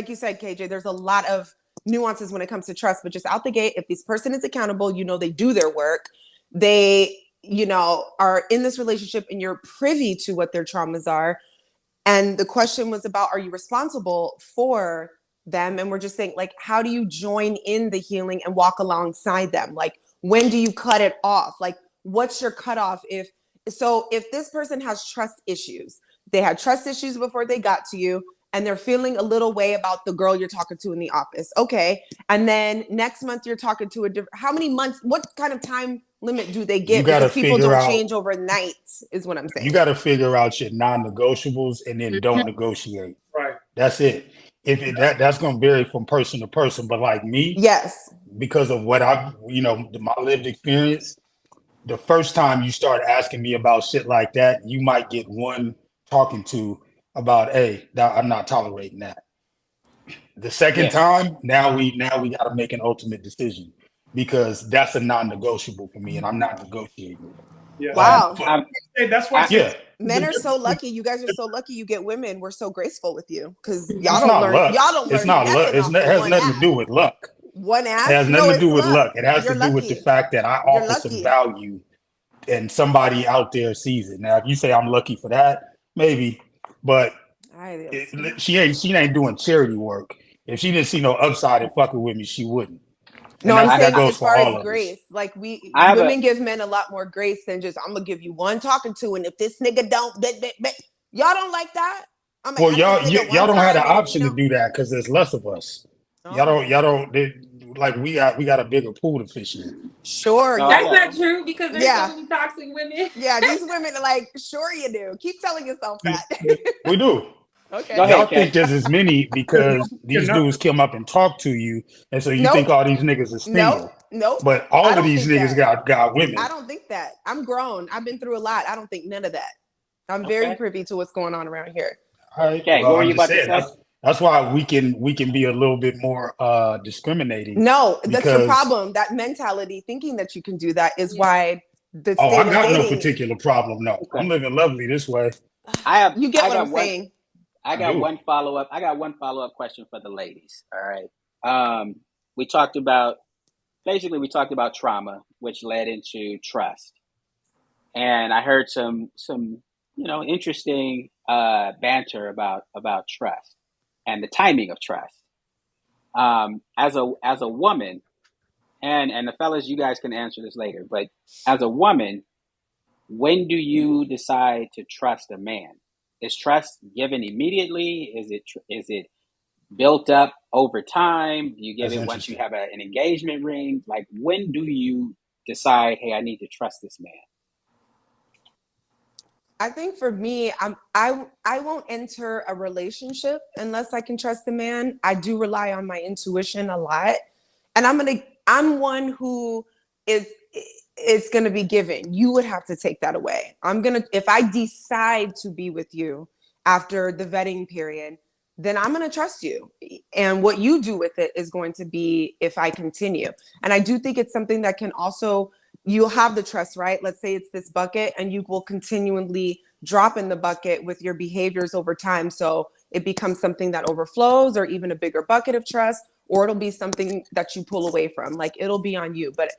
you said, KJ, there's a lot of nuances when it comes to trust, but just out the gate, if this person is accountable, they do their work, they are in this relationship and you're privy to what their traumas are. And the question was about, are you responsible for them, and we're just saying, like, how do you join in the healing and walk alongside them? Like, when do you cut it off? Like, what's your cutoff? If this person has trust issues, they had trust issues before they got to you, and they're feeling a little way about the girl you're talking to in the office. Okay. And then next month you're talking to a different, how many months, what kind of time limit do they get? Because people don't change overnight, is what I'm saying. You got to figure out your non-negotiables and then don't negotiate. Right. That's it. That's going to vary from person to person. But like me, yes, because of what I've, my lived experience, the first time you start asking me about shit like that, you might get one talking to about, hey, I'm not tolerating that. The second time, now we got to make an ultimate decision, because that's a non-negotiable for me, and I'm not negotiating. Yeah. Wow. That's why. Yeah. Men are so lucky. You guys are so lucky. You get women. We're so graceful with you, because It's not luck. It's not luck. It has nothing to do with luck. One ass. It has nothing to do with luck. It has to do with the fact that I offer some value, and somebody out there sees it. Now, if you say I'm lucky for that, maybe, but she ain't doing charity work. If she didn't see no upside in fucking with me, she wouldn't. No, I'm saying as far as grace, like women give men a lot more grace than just, I'm gonna give you one talking to, and if this nigga don't, y'all don't like that. Well, y'all don't have the option to do that because there's less of us. Y'all don't. Like we got a bigger pool to fish in. Sure, that's not true, because there's so many toxic women. Yeah, these women are like, sure you do. Keep telling yourself that. We do. Okay. Y'all think there's as many because these dudes come up and talk to you, and so you think all these niggas are single. Nope. But all of these niggas got women. I don't think that. I'm grown. I've been through a lot. I don't think none of that. I'm very privy to what's going on around here. All right. Okay, well, what were you about to say? That's why we can be a little bit more discriminating. No, that's the problem. That mentality, thinking that you can do that, is why the state I got of dating, no particular problem. No, I'm living lovely this way. You get what I'm saying. I got one follow-up. I got one follow-up question for the ladies. All right. We talked about trauma, which led into trust, and I heard some interesting banter about trust and the timing of trust. As a woman, and the fellas, you guys can answer this later, but as a woman, when do you decide to trust a man? Is trust given immediately? Is it built up over time? Do you give it once you have an engagement ring? Like, when do you decide, hey, I need to trust this man? I think for me, I won't enter a relationship unless I can trust the man. I do rely on my intuition a lot, and I'm one who is gonna be given. You would have to take that away. If I decide to be with you after the vetting period, then I'm gonna trust you, and what you do with it is going to be if I continue. And I do think it's something that can also, you'll have the trust, right? Let's say it's this bucket, and you will continually drop in the bucket with your behaviors over time. So it becomes something that overflows, or even a bigger bucket of trust, or it'll be something that you pull away from. Like, it'll be on you. But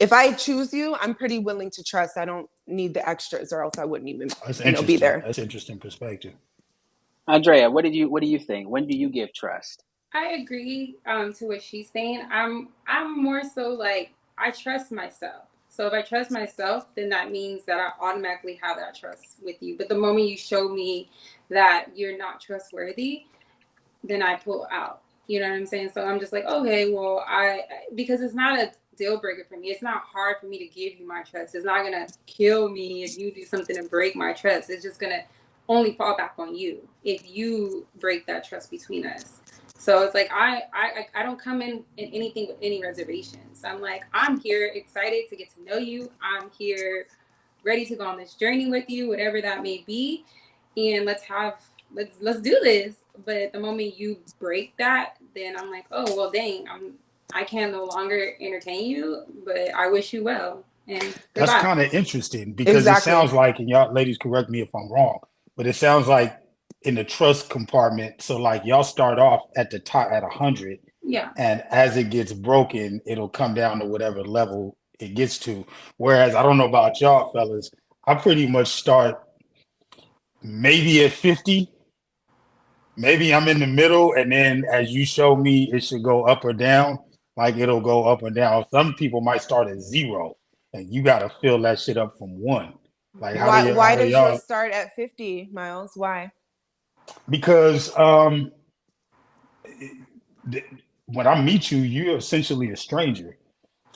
if I choose you, I'm pretty willing to trust. I don't need the extras, or else I wouldn't even be there. That's interesting perspective. Andrea, what do you think? When do you give trust? I agree to what she's saying. I'm more so like, I trust myself. So if I trust myself, then that means that I automatically have that trust with you. But the moment you show me that you're not trustworthy, then I pull out. You know what I'm saying? So I'm just like, okay, well, because it's not a deal breaker for me. It's not hard for me to give you my trust. It's not gonna kill me if you do something to break my trust. It's just gonna only fall back on you if you break that trust between us. So it's like I don't come in anything with any reservations. I'm like, I'm here excited to get to know you. I'm here ready to go on this journey with you, whatever that may be, and let's do this. But the moment you break that, then I'm like, oh well, dang, I can no longer entertain you, but I wish you well. And that's kind of interesting, because it sounds like, and y'all ladies correct me if I'm wrong, but it sounds like in the trust compartment, so like y'all start off at the top at 100, and as it gets broken, it'll come down to whatever level it gets to. Whereas I don't know about y'all fellas, I pretty much start maybe at 50, maybe I'm in the middle, and then as you show me, it should go up or down. Like it'll go up or down. Some people might start at 0, and you got to fill that shit up from 1. Like Why how do does yours y'all? start at 50, Miles? Why? Because when I meet you, you're essentially a stranger.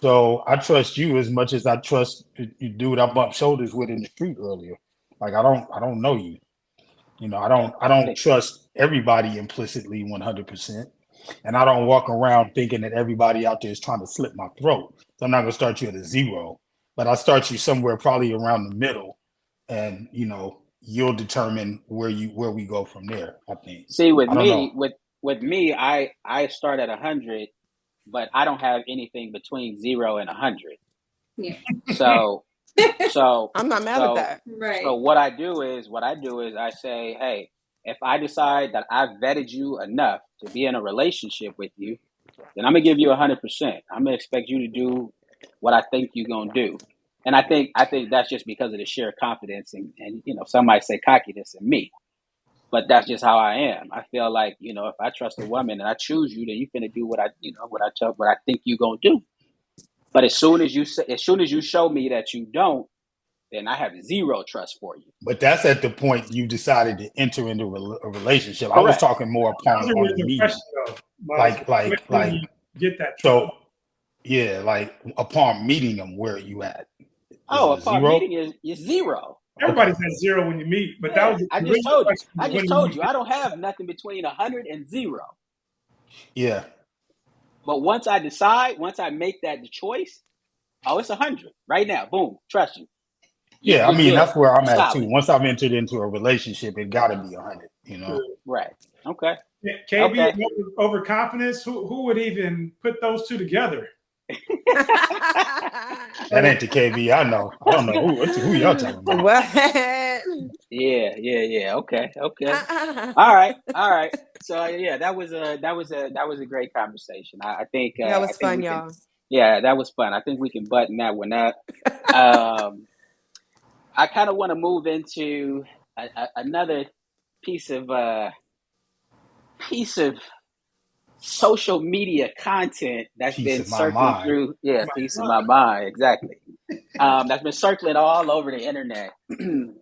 So I trust you as much as I trust you dude I bumped shoulders with in the street earlier. Like I don't know you. You know, I don't trust everybody implicitly 100%. And I don't walk around thinking that everybody out there is trying to slit my throat. So I'm not gonna start you at a 0, but I start you somewhere probably around the middle, and you'll determine where we go from there. I think. See, with I don't me, know. with me, I start at 100, but I don't have anything between 0 and 100. Yeah. So I'm not mad at that. Right. So what I do is I say, hey, if I decide that I've vetted you enough to be in a relationship with you, then I'm gonna give you 100%. I'm gonna expect you to do what I think you're gonna do. And I think that's just because of the sheer confidence and some might say cockiness in me. But that's just how I am. I feel like, if I trust a woman and I choose you, then you finna do what I think you gonna do. But as soon as you show me that you don't, then I have 0 trust for you. But that's at the point you decided to enter into a relationship. Correct. I was talking more upon That's a on really the good meeting. question, though. When you get that So trust. yeah, like upon meeting them, where are you at? Upon meeting is 0. Everybody's at 0 when you meet, but that was I just told you I don't have nothing between 100 and 0. Yeah. But once I make that choice, it's 100 right now. Boom, trust you. Yeah, I mean that's where I'm at Solid. too. Once I've entered into a relationship, it got to be 100. Right. Okay. KB Okay. overconfidence. Who would even put those two together? That ain't the KB I know. I don't know who y'all talking about. What? Yeah. Okay. All right. So yeah, that was a great conversation. I think that was fun, y'all. Yeah, that was fun. I think we can button that one up. I kind of want to move into another piece of social media content that's been circling through. Yeah, piece of my mind, exactly. That's been circling all over the internet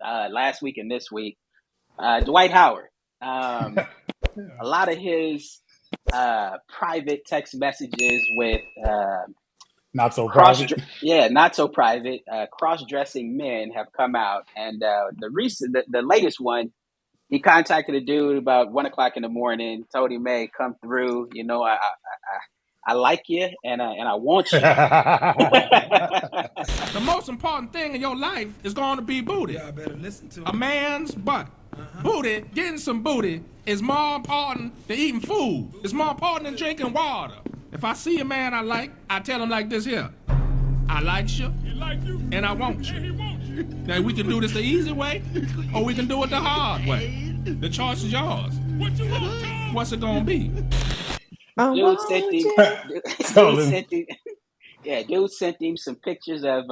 last week and this week. Dwight Howard. A lot of his private text messages with not so private. Not so private. Cross-dressing men have come out, and the latest one, he contacted a dude about 1:00 in the morning. Told him, "Hey, come through. I like you, and I want you." The most important thing in your life is going to be booty. Y'all better listen to me. A man's butt. Booty, getting some booty is more important than eating food. It's more important than drinking water. If I see a man I like, I tell him like this here. I like you, and I want you. Now, we can do this the easy way, or we can do it the hard way. The choice is yours. What you want, Tom? What's it gonna be? Dude sent him some pictures of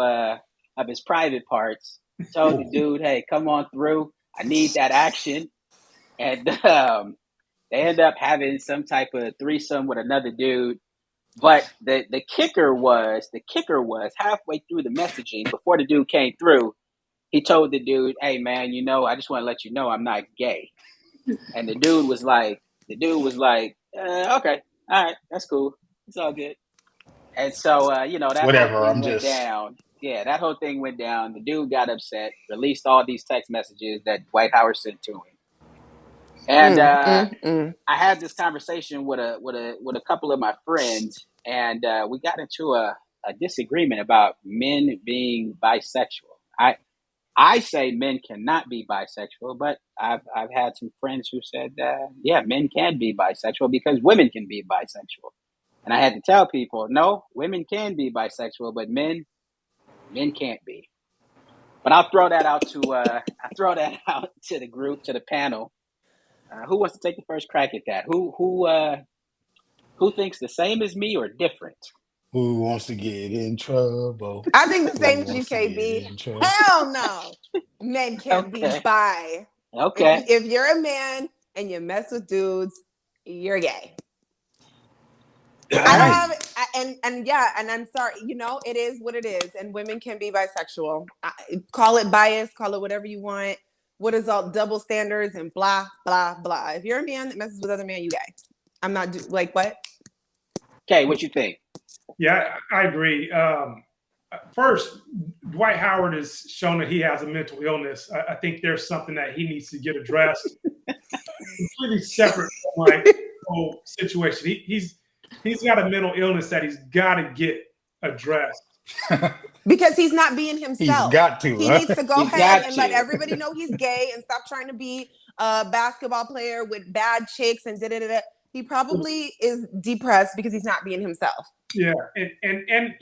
his private parts. Told the dude, "Hey, come on through. I need that action." And they end up having some type of threesome with another dude. But the kicker was halfway through the messaging, before the dude came through, he told the dude, "Hey man, I just want to let you know I'm not gay." And the dude was like, okay, all right, that's cool, it's all good. And so that whatever. whole thing went down. Yeah, that whole thing went down. The dude got upset, released all these text messages that Dwight Howard sent to him. And I had this conversation with a couple of my friends, and we got into a disagreement about men being bisexual. I say men cannot be bisexual, but I've had some friends who said, men can be bisexual because women can be bisexual. And I had to tell people, no, women can be bisexual, but men can't be. But I'll throw that out to the group, to the panel. Who wants to take the first crack at that? Who thinks the same as me or different? Who wants to get in trouble? I think the same as you, KB. Hell no. Men can't be bi. Okay. If you're a man and you mess with dudes, you're gay. I don't have, and I'm sorry, it is what it is, and women can be bisexual. Call it bias, call it whatever you want. What is all double standards and blah blah blah? If you're a man that messes with other men, you gay. I'm not what? Okay, what you think? Yeah, I agree. First, Dwight Howard has shown that he has a mental illness. I think there's something that he needs to get addressed. Completely separate from like the whole situation. He's got a mental illness that he's got to get addressed. Because he's not being himself. He's got to. He needs to go He's ahead and got let to. everybody know he's gay and stop trying to be a basketball player with bad chicks and da-da-da-da. He probably is depressed because he's not being himself. Yeah, and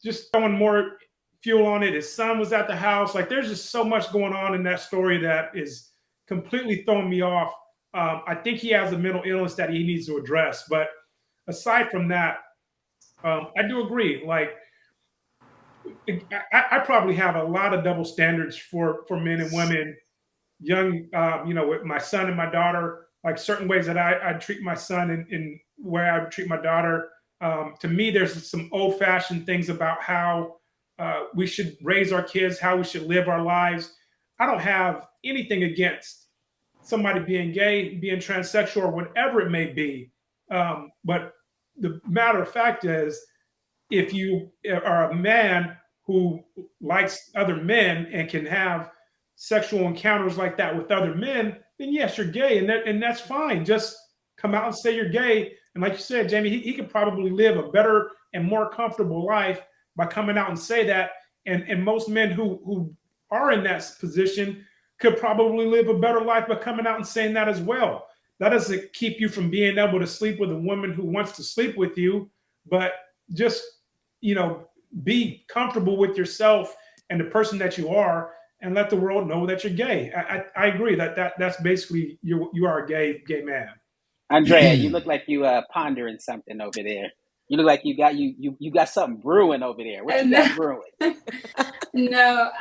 just throwing more fuel on it. His son was at the house. Like, there's just so much going on in that story that is completely throwing me off. I think he has a mental illness that he needs to address. But aside from that, I do agree. Like, I probably have a lot of double standards for men and women. Young, with my son and my daughter, like certain ways that I treat my son and where I treat my daughter. To me, there's some old-fashioned things about how we should raise our kids, how we should live our lives. I don't have anything against somebody being gay, being transsexual, or whatever it may be. But the matter of fact is, if you are a man who likes other men and can have sexual encounters like that with other men, then yes, you're gay, and that's fine. Just come out and say you're gay. And like you said, Jamie, he could probably live a better and more comfortable life by coming out and say that. And most men who are in that position could probably live a better life by coming out and saying that as well. That doesn't keep you from being able to sleep with a woman who wants to sleep with you, but just, be comfortable with yourself and the person that you are, and let the world know that you're gay. I agree that's basically you are a gay man. Andrea, you look like you pondering something over there. You look like you got something brewing over there. What you got brewing? No,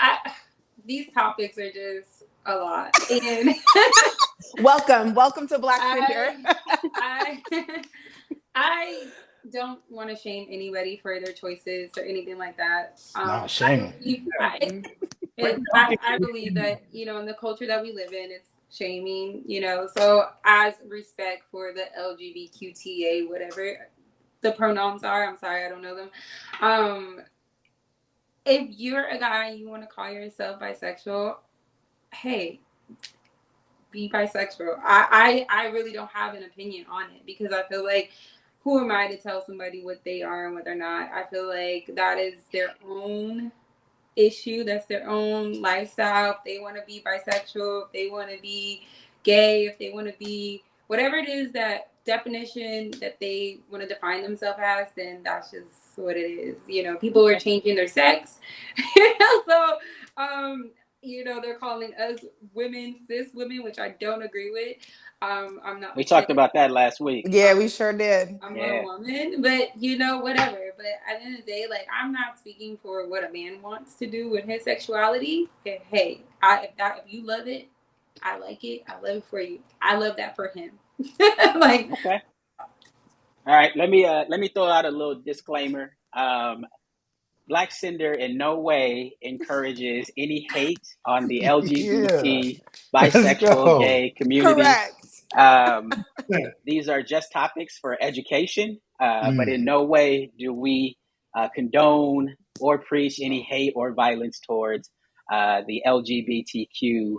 these topics are just a lot. And welcome to Blk Cinder. I don't want to shame anybody for their choices or anything like that. Shame. I believe that, in the culture that we live in, it's shaming, so as respect for the LGBTQTA, whatever the pronouns are, I'm sorry, I don't know them. If you're a guy and you want to call yourself bisexual, hey, be bisexual. I really don't have an opinion on it, because I feel like, who am I to tell somebody what they are and what they're not? I feel like that is their own issue. That's their own lifestyle. If they want to be bisexual, if they want to be gay, if they want to be whatever it is, that definition that they want to define themselves as, then that's just what it is. People are changing their sex. So, they're calling us women, cis women, which I don't agree with. I'm not. We talked about that last week. Yeah, we sure did. I'm a woman, but whatever. But at the end of the day, like, I'm not speaking for what a man wants to do with his sexuality. Hey, if you love it, I like it. I love it for you. I love that for him. Like, okay. All right. Let me throw out a little disclaimer. Blk Cinder in no way encourages any hate on the LGBT, bisexual, gay community. Correct. These are just topics for education, but in no way do we condone or preach any hate or violence towards the LGBTQ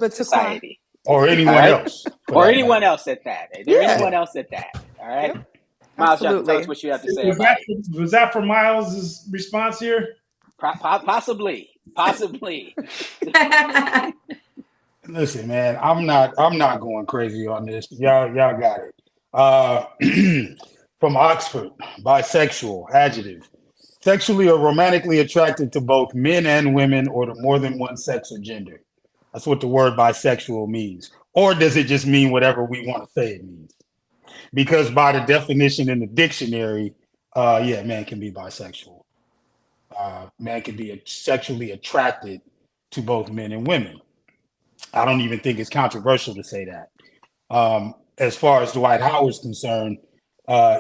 society. Or anyone else. Or anyone else at that. Anyone else at that. All right? Yep. Miles, you have to tell us what you have to say about it. Was that for Miles' response here? Possibly. Listen, man, I'm not going crazy on this. Y'all got it. From Oxford, bisexual, adjective. Sexually or romantically attracted to both men and women, or to more than one sex or gender. That's what the word bisexual means. Or does it just mean whatever we want to say it means? Because by the definition in the dictionary, man can be bisexual. Man can be sexually attracted to both men and women. I don't even think it's controversial to say that. As far as Dwight Howard's concerned,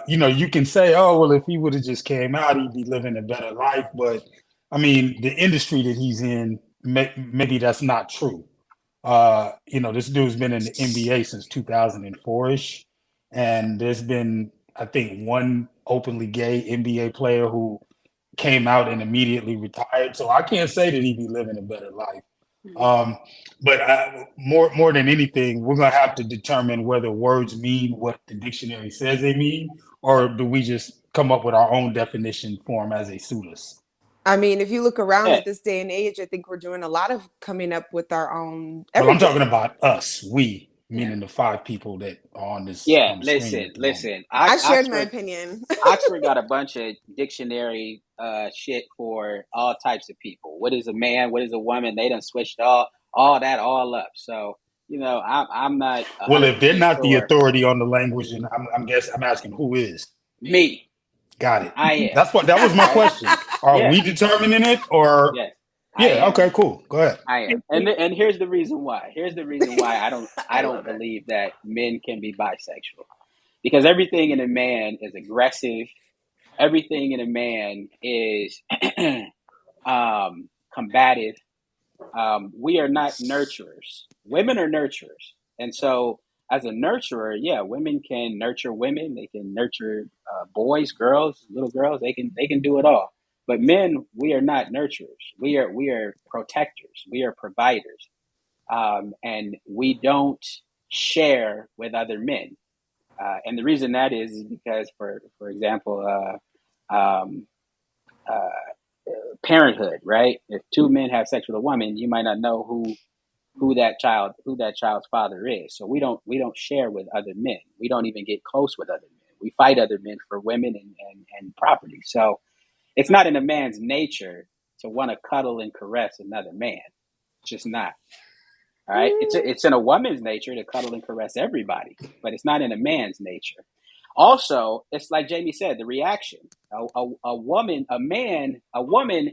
you can say, oh, well, if he would have just came out, he'd be living a better life. But I mean, the industry that he's in, maybe that's not true. This dude's been in the NBA since 2004-ish. And there's been, I think, one openly gay NBA player who came out and immediately retired. So I can't say that he'd be living a better life. But more than anything, we're going to have to determine whether words mean what the dictionary says they mean, or do we just come up with our own definition for them as they suit us? I mean, if you look around Yeah. at this day and age, I think we're doing a lot of coming up with our own. Well, I'm everything. talking about us, we, meaning the 5 people that are on this. Yeah, on the screen at the moment. listen. I shared Oxford, my opinion. Oxford got a bunch of dictionary shit for all types of people. What is a man? What is a woman? They done switched all that all up. So I'm not. Well, if they're not the sure. authority on the language, and I'm asking who is. Me. Got it. I am. That was my question. Are we determining it, or? Yes. Yeah. Okay. Cool. Go ahead. I am. And here's the reason why. I don't believe that men can be bisexual, because everything in a man is aggressive. Everything in a man is combative. We are not nurturers. Women are nurturers. And so as a nurturer, yeah, women can nurture women. They can nurture boys, girls, little girls. They can do it all. But men, we are not nurturers. We are protectors. We are providers. And we don't share with other men. And the reason that is because, for example, parenthood, right? If 2 men have sex with a woman, you might not know who that child's father is. So we don't share with other men. We don't even get close with other men. We fight other men for women and property. So it's not in a man's nature to want to cuddle and caress another man. It's just not. All right. It's in a woman's nature to cuddle and caress everybody, but it's not in a man's nature. Also, it's like Jamie said, the reaction. A woman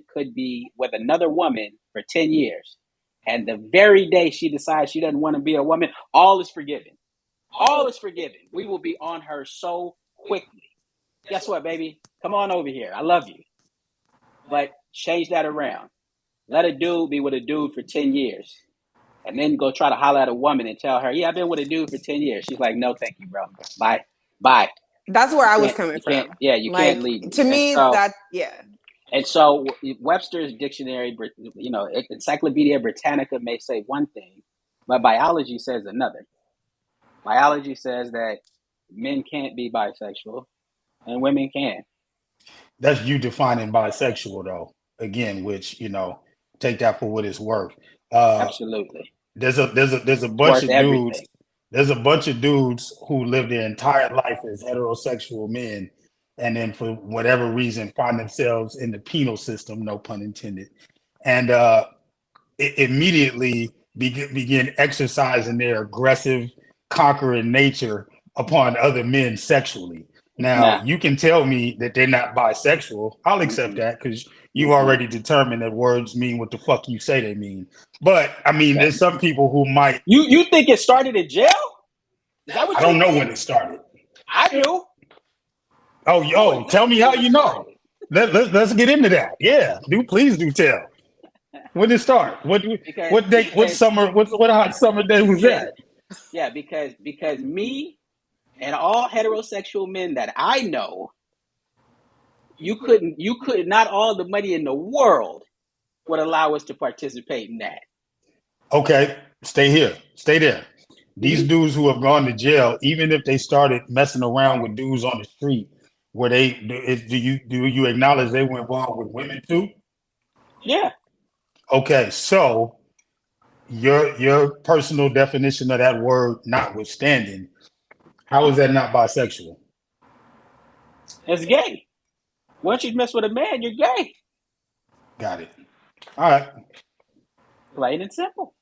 could be with another woman for 10 years. And the very day she decides she doesn't want to be a woman, all is forgiven. All is forgiven. We will be on her so quickly. Guess what, baby? Come on over here. I love you. But change that around. Let a dude be with a dude for 10 years. And then go try to holler at a woman and tell her, yeah, I've been with a dude for 10 years. She's like, no, thank you, bro. Bye. That's where I was coming from. You can't lead. To me, yeah. And so Webster's dictionary, Encyclopedia Britannica may say one thing, but biology says another. Biology says that men can't be bisexual and women can. That's you defining bisexual, though. Again, which, take that for what it's worth. Absolutely. There's a bunch of dudes. There's a bunch of dudes who live their entire life as heterosexual men, and then for whatever reason find themselves in the penal system, no pun intended, and immediately begin exercising their aggressive, conquering nature upon other men sexually. Now, you can tell me that they're not bisexual. I'll accept that because you already determined that words mean what the fuck you say they mean. But, I mean, there's some people who might... You think it started in jail? Is that what I don't know when it started. I do. Oh, tell me how you know. Let's get into that. Yeah, please do tell. When did it start? What hot summer day was that? Yeah, because me and all heterosexual men that I know, you could not all the money in the world would allow us to participate in that. Okay, stay here. Stay there. These dudes who have gone to jail, even if they started messing around with dudes on the street, do you acknowledge they were involved with women too? Yeah. Okay, so your personal definition of that word notwithstanding, how is that not bisexual? It's gay. Once you mess with a man, you're gay. Got it. All right. Plain and simple.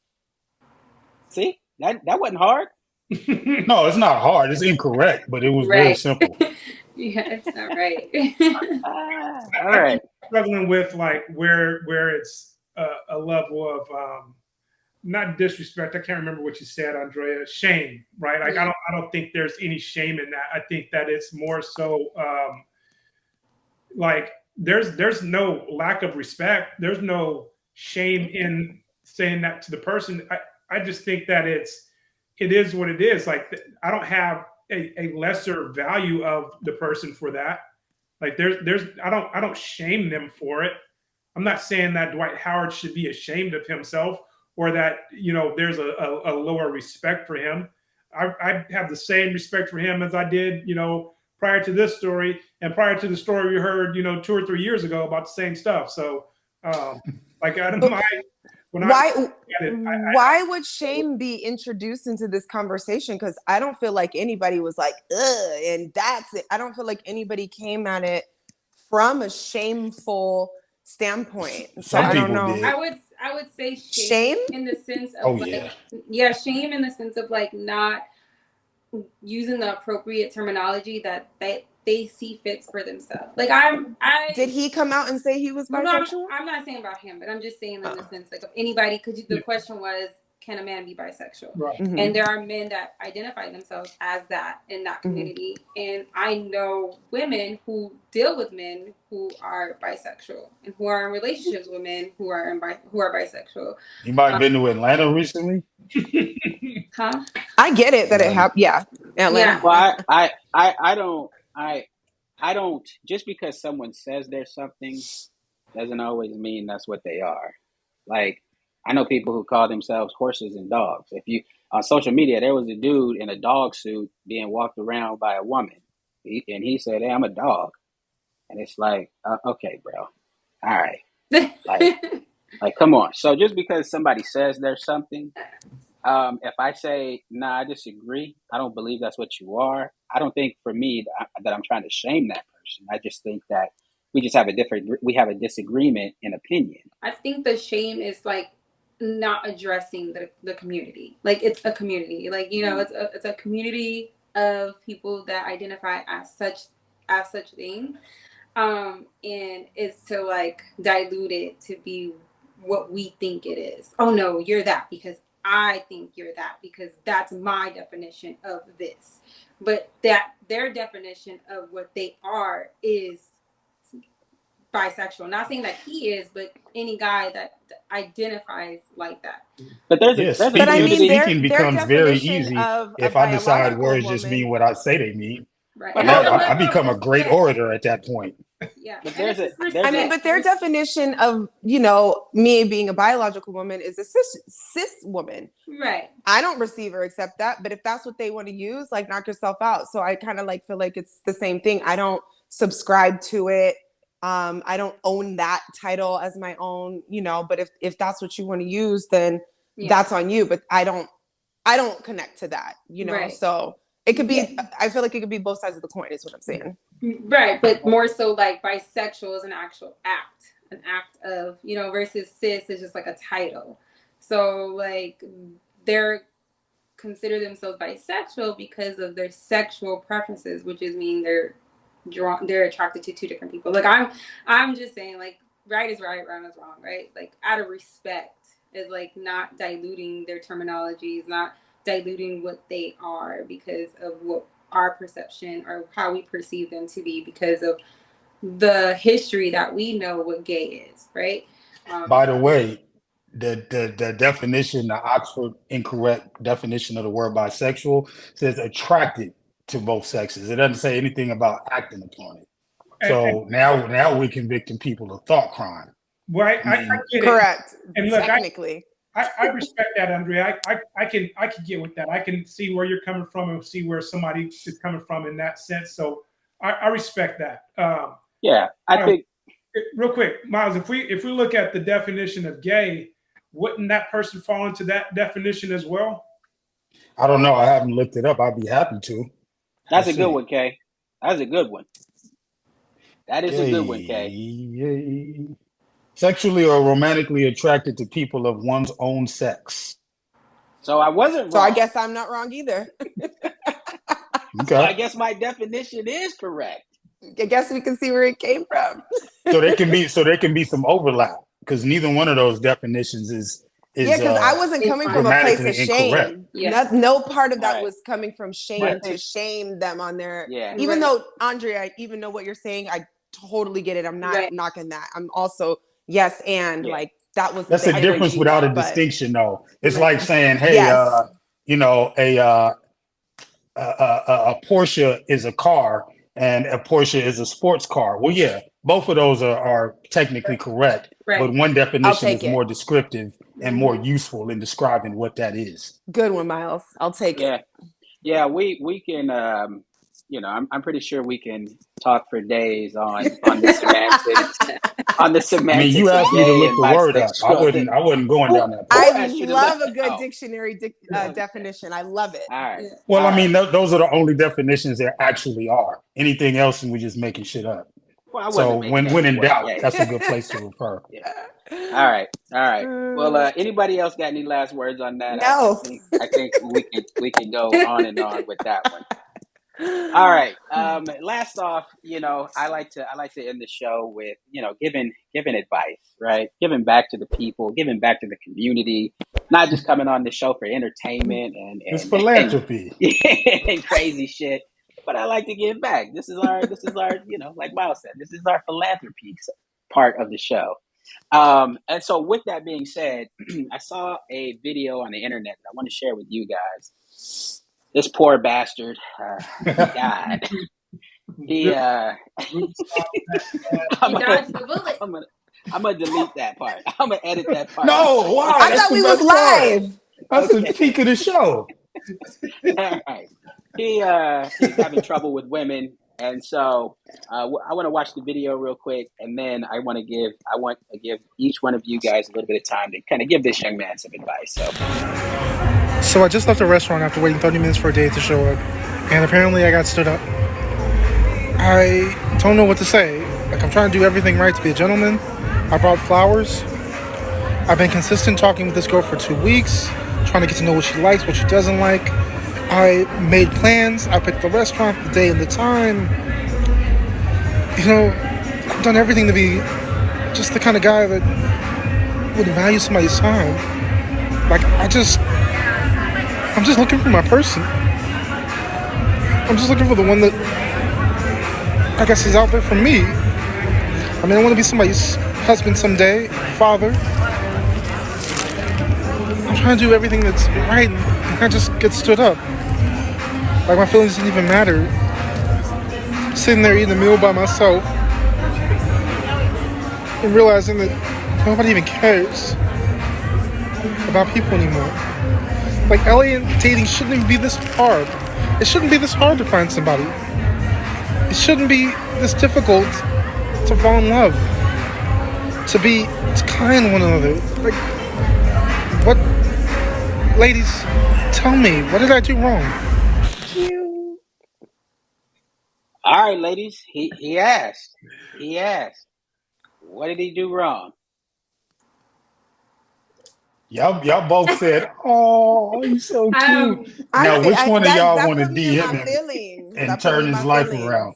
See? That wasn't hard. No, it's not hard. It's incorrect, but it was very simple. Yeah, it's not right. All right. Struggling with like where it's a level of not disrespect. I can't remember what you said, Andrea. Shame, right? Like I don't think there's any shame in that. I think that it's more so like there's no lack of respect. There's no shame in saying that to the person. I just think that it is what it is. Like I don't have a lesser value of the person for that. Like I don't shame them for it. I'm not saying that Dwight Howard should be ashamed of himself or that, there's a lower respect for him. I have the same respect for him as I did, prior to this story and prior to the story we heard, 2 or 3 years ago about the same stuff. So, like, I don't mind. Why would shame be introduced into this conversation? Because I don't feel like anybody was like, ugh, and that's it. I don't feel like anybody came at it from a shameful standpoint. So I don't know. Did. I would say shame in the sense of shame in the sense of like not using the appropriate terminology that they see fits for themselves. Like did he come out and say he was bisexual? No, I'm not saying about him, but I'm just saying in the sense like of anybody. Because the question was, can a man be bisexual? Right. Mm-hmm. And there are men that identify themselves as that in that community. Mm-hmm. And I know women who deal with men who are bisexual and who are in relationships with men who are bisexual. You might have been to Atlanta recently. Huh? I get it that it happened. Yeah, Atlanta. Well, I don't. Just because someone says there's something doesn't always mean that's what they are. Like, I know people who call themselves horses and dogs. If you on social media, there was a dude in a dog suit being walked around by a woman, and he said, "Hey, I'm a dog," and it's like, okay, bro, all right, like, come on. So just because somebody says there's something, if I say, "Nah, I disagree. I don't believe that's what you are," I don't think for me that I'm trying to shame that person. I just think that we have a disagreement in opinion. I think the shame is like not addressing the community. Like, it's a community, like, it's a community of people that identify as such thing, and it's to like dilute it to be what we think it is. Oh no, you're that because I think you're that because that's my definition of this, but that their definition of what they are is bisexual. Not saying that he is, but any guy that identifies like that. But speaking becomes very easy if I decide words just mean what I say they mean. Right. I become a great orator at that point. Yeah. But but their definition of, me being a biological woman is a cis woman. Right. I don't receive or accept that, but if that's what they want to use, like, knock yourself out. So I kind of like feel like it's the same thing. I don't subscribe to it. I don't own that title as my own, but if that's what you want to use, then that's on you. But I don't connect to that, Right. So it could be, I feel like it could be both sides of the coin is what I'm saying. Right. But more so like bisexual is an actual an act of, versus cis is just like a title. So like they're consider themselves bisexual because of their sexual preferences, which is mean they're attracted to two different people. Like I'm just saying, like, right is right, wrong is wrong, right? Like, out of respect is like not diluting their terminologies, not diluting what they are because of what our perception or how we perceive them to be because of the history that we know what gay is, right? By the way, the definition, the Oxford incorrect definition of the word bisexual says attracted to both sexes. It doesn't say anything about acting upon it. So now we're convicting people of thought crime. Right, I get it. Correct. And look, technically, I respect that, Andrea. I can get with that. I can see where you're coming from and see where somebody is coming from in that sense. So I respect that. I think. Real quick, Miles, if we look at the definition of gay, wouldn't that person fall into that definition as well? I don't know. I haven't looked it up. I'd be happy to. That's a good one, Kay. That's a good one. That is a good one, Kay. Sexually or romantically attracted to people of one's own sex. So I wasn't wrong. So I guess I'm not wrong either. Okay. So I guess my definition is correct. I guess we can see where it came from. So there can be some overlap because neither one of those definitions is is because I wasn't It's coming fine. from a place grammatically of incorrect. shame. Yeah. No part of that Right. was coming from shame But to shame them on their. yeah, Even Right. though Andre, I even know what you're saying. I totally get it. I'm not Right. knocking that. I'm also yes, and Yeah. like that was That's the a energy. difference without a but distinction, though. It's Right. like saying, hey, yes, a Porsche is a car and a Porsche is a sports car. Well, yeah, both of those are technically correct, but Right. one I'll definition take is it. more descriptive and more Mhm. useful in describing what that is. Good one, Miles. I'll take it. yeah, yeah. We can. I'm pretty sure we can talk for days on the semantics on the I mean, semantics you of asked me to gay look and the word up. I bisexual. wasn't going down that Who path. I asked you to look love a that? good Oh, dictionary okay. definition. I love it. All right. Yeah. Well, All I mean, right. those are the only definitions there actually are. Anything else, and we're just making shit up. Well, I So wasn't making when in anything up. doubt, Yeah, that's a good place to refer. yeah. All right. All right. Well, anybody else got any last words on that? I No. think we can go on and on with that one. All right. Last off, I like to end the show with, giving advice, right? Giving back to the people, giving back to the community, not just coming on the show for entertainment It's and philanthropy. and crazy shit. But I like to give back. This is our like Miles said, this is our philanthropy part of the show. And so with that being said, I saw a video on the internet that I want to share with you guys. This poor bastard, he died. He I'm He gonna, dodged the bullet. I'm gonna delete that part. I'm gonna edit that part. No, why? I That's thought the we was best part. live. That's the peak of the show. All right. He's having trouble with women, and so I want to watch the video real quick, and then I want to give each one of you guys a little bit of time to kind of give this young man some advice. So I just left the restaurant after waiting 30 minutes for a date to show up, and apparently I got stood up. I don't know what to say. Like, I'm trying to do everything right to be a gentleman. I brought flowers. I've been consistent talking with this girl for 2 weeks, trying to get to know what she likes, what she doesn't like. I made plans. I picked the restaurant, the day, and the time. I've done everything to be just the kind of guy that would value somebody's time. Like, I'm just looking for my person. I'm just looking for the one that, I guess, is out there for me. I mean, I want to be somebody's husband someday, father. I'm trying to do everything that's right, and I just get stood up. Like, my feelings didn't even matter. Sitting there eating a meal by myself and realizing that nobody even cares about people anymore. Like, alien dating shouldn't even be this hard. It shouldn't be this hard to find somebody. It shouldn't be this difficult to fall in love. To be kind to one another. Like, what? Ladies, tell me, what did I do wrong? All right, ladies. He asked. What did he do wrong? Y'all both said, "Oh, he's so cute." Now, which one of y'all want to That put me in DM my him feelings. and That put me turn in his my life feelings. around?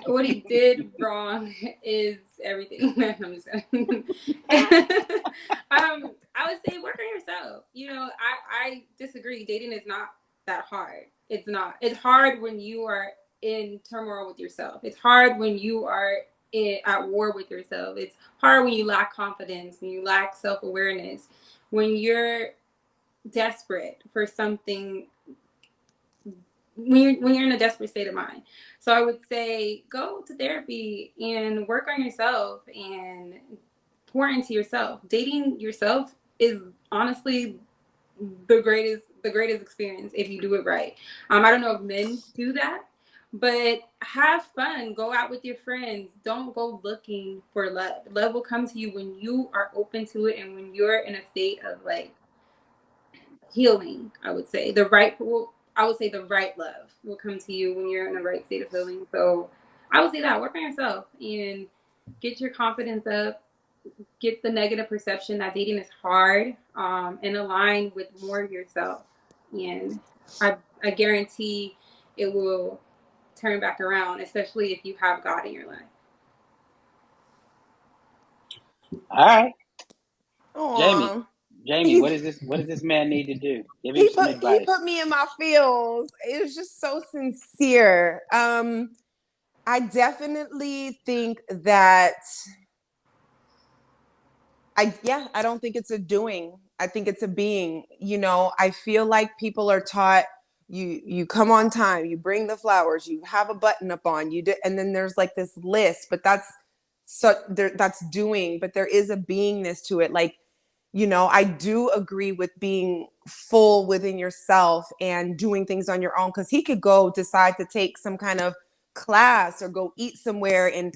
What he did wrong is everything. I'm just kidding. I would say work on yourself. I disagree. Dating is not that hard. It's not. It's hard when you are in turmoil with yourself. It's hard when you are at war with yourself. It's hard when you lack confidence, when you lack self-awareness, when you're desperate for something, when you're in a desperate state of mind. So I would say go to therapy and work on yourself and pour into yourself. Dating yourself is honestly the greatest experience if you do it right. I don't know if men do that, but have fun. Go out with your friends. Don't go looking for love. Love will come to you when you are open to it and when you're in a state of like healing. I would say the right love will come to you when you're in the right state of healing. So I would say that work on yourself and get your confidence up. Get the negative perception that dating is hard, and align with more of yourself. And I guarantee it will turn back around, especially if you have God in your life. All right. Aww. Jamie, Jamie, what does this man need to do? Give him some He advice. put me in my feels. It was just so sincere. I definitely think that I don't think it's a doing. I think it's a being. You know, I feel like people are taught you come on time, you bring the flowers, you have a button up on, and then there's like this list, but that's doing, but there is a beingness to it. Like, you know, I do agree with being full within yourself and doing things on your own, because he could go decide to take some kind of class or go eat somewhere, and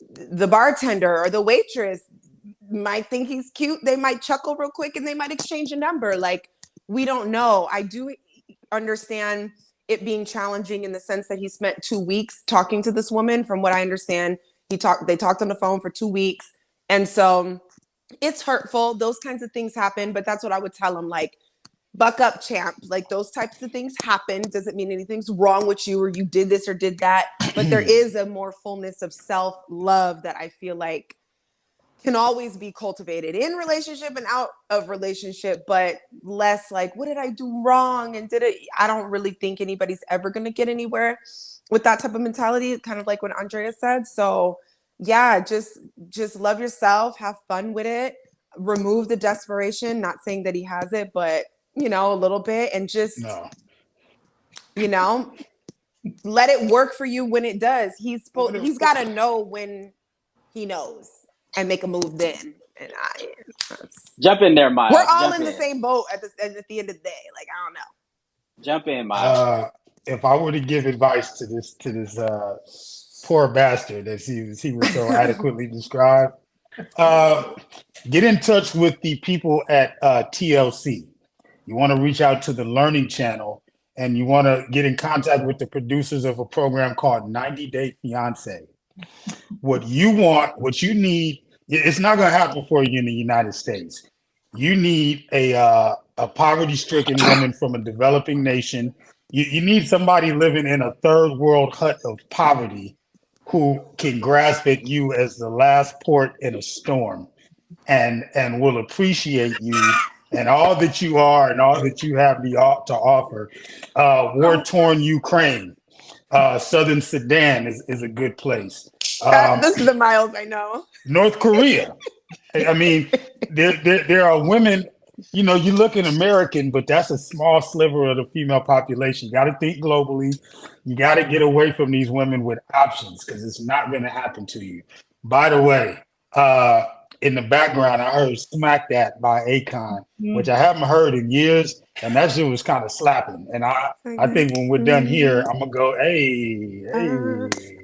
the bartender or the waitress might think he's cute. They might chuckle real quick and they might exchange a number. Like, we don't know. I do understand it being challenging in the sense that he spent 2 weeks talking to this woman. From what I understand, they talked on the phone for 2 weeks. And so it's hurtful. Those kinds of things happen, but that's what I would tell him. Like, buck up, champ. Like, those types of things happen. Doesn't mean anything's wrong with you or you did this or did that. But there is a more fullness of self-love that I feel like can always be cultivated in relationship and out of relationship, but less like, what did I do wrong? And I don't really think anybody's ever going to get anywhere with that type of mentality, kind of like what Andrea said. So yeah, just love yourself, have fun with it, remove the desperation, not saying that he has it, but you know, a little bit, and just, you know, let it work for you when it does. He's got to know when he knows and make a move then. And jump in there, Miles. We're all in the same boat at the end of the day. Like, I don't know. Jump in, Miles. If I were to give advice to this poor bastard, as he was so adequately described, get in touch with the people at TLC. You want to reach out to the Learning Channel, and you want to get in contact with the producers of a program called 90 Day Fiance. What you want, what you need, it's not going to happen for you in the United States. You need a poverty-stricken woman from a developing nation. You need somebody living in a third world hut of poverty who can grasp at you as the last port in a storm, and will appreciate you and all that you are and all that you have to offer. War-torn Ukraine, Southern Sudan is a good place. This is the Miles I know. North Korea. I mean, there are women, you know, you look in American, but that's a small sliver of the female population. You got to think globally. You got to get away from these women with options, because it's not going to happen to you. By the way, in the background, I heard Smack That by Akon, which I haven't heard in years. And that shit was kind of slapping. And I think when we're done here, I'm going to go, hey.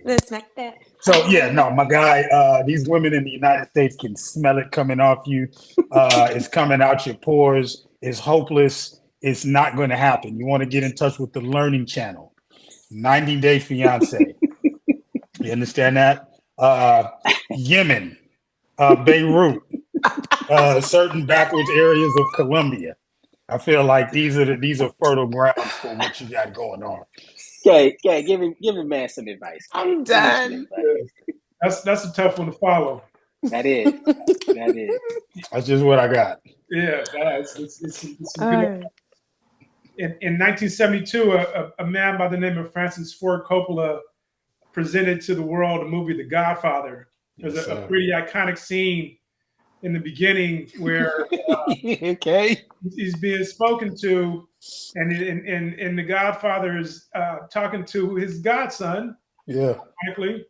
Let's smack that. So, yeah, no, my guy, these women in the United States can smell it coming off you. It's coming out your pores. It's hopeless. It's not going to happen. You want to get in touch with the Learning Channel, 90 Day Fiance. You understand that? Yemen, Beirut, certain backwards areas of Colombia. I feel like these are fertile grounds for what you got going on. Okay, give him man some advice. I'm done. That's a tough one to follow. That is. That's just what I got. Yeah, it's good. In 1972, a man by the name of Francis Ford Coppola presented to the world a movie, The Godfather. There's a pretty iconic scene in the beginning where he's being spoken to, and the Godfather is talking to his godson, frankly,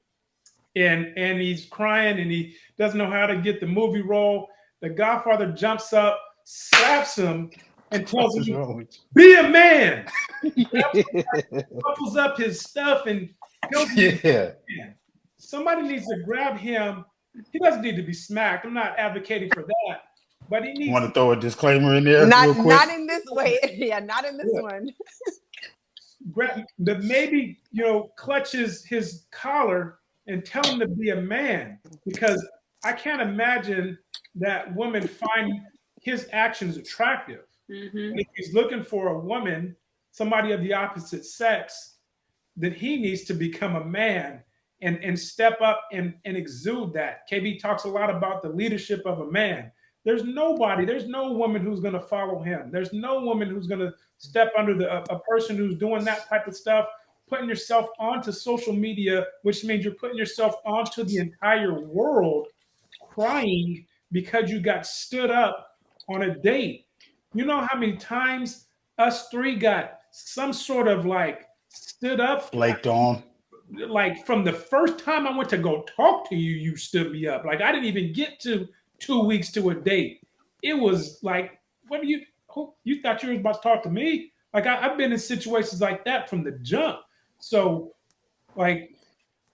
and he's crying and he doesn't know how to get the movie role. The Godfather jumps up, slaps him, and tells him, "Be a man." Couples up his stuff and tells him, somebody needs to grab him. He doesn't need to be smacked. I'm not advocating for that, but he needs. Want to throw a disclaimer in there? Not in this way. Yeah, not in this one. But maybe, clutch his collar and tell him to be a man, because I can't imagine that women find his actions attractive. Mm-hmm. If he's looking for a woman, somebody of the opposite sex, then he needs to become a man and step up and exude that. KB talks a lot about the leadership of a man. There's nobody, there's no woman who's going to follow him. There's no woman who's going to step under a person who's doing that type of stuff, putting yourself onto social media, which means you're putting yourself onto the entire world crying because you got stood up on a date. You know how many times us three got some sort of like stood up, flaked on. Like from the first time I went to go talk to you, you stood me up. Like I didn't even get to 2 weeks to a date. It was like, what you thought you were about to talk to me? Like I've been in situations like that from the jump. So like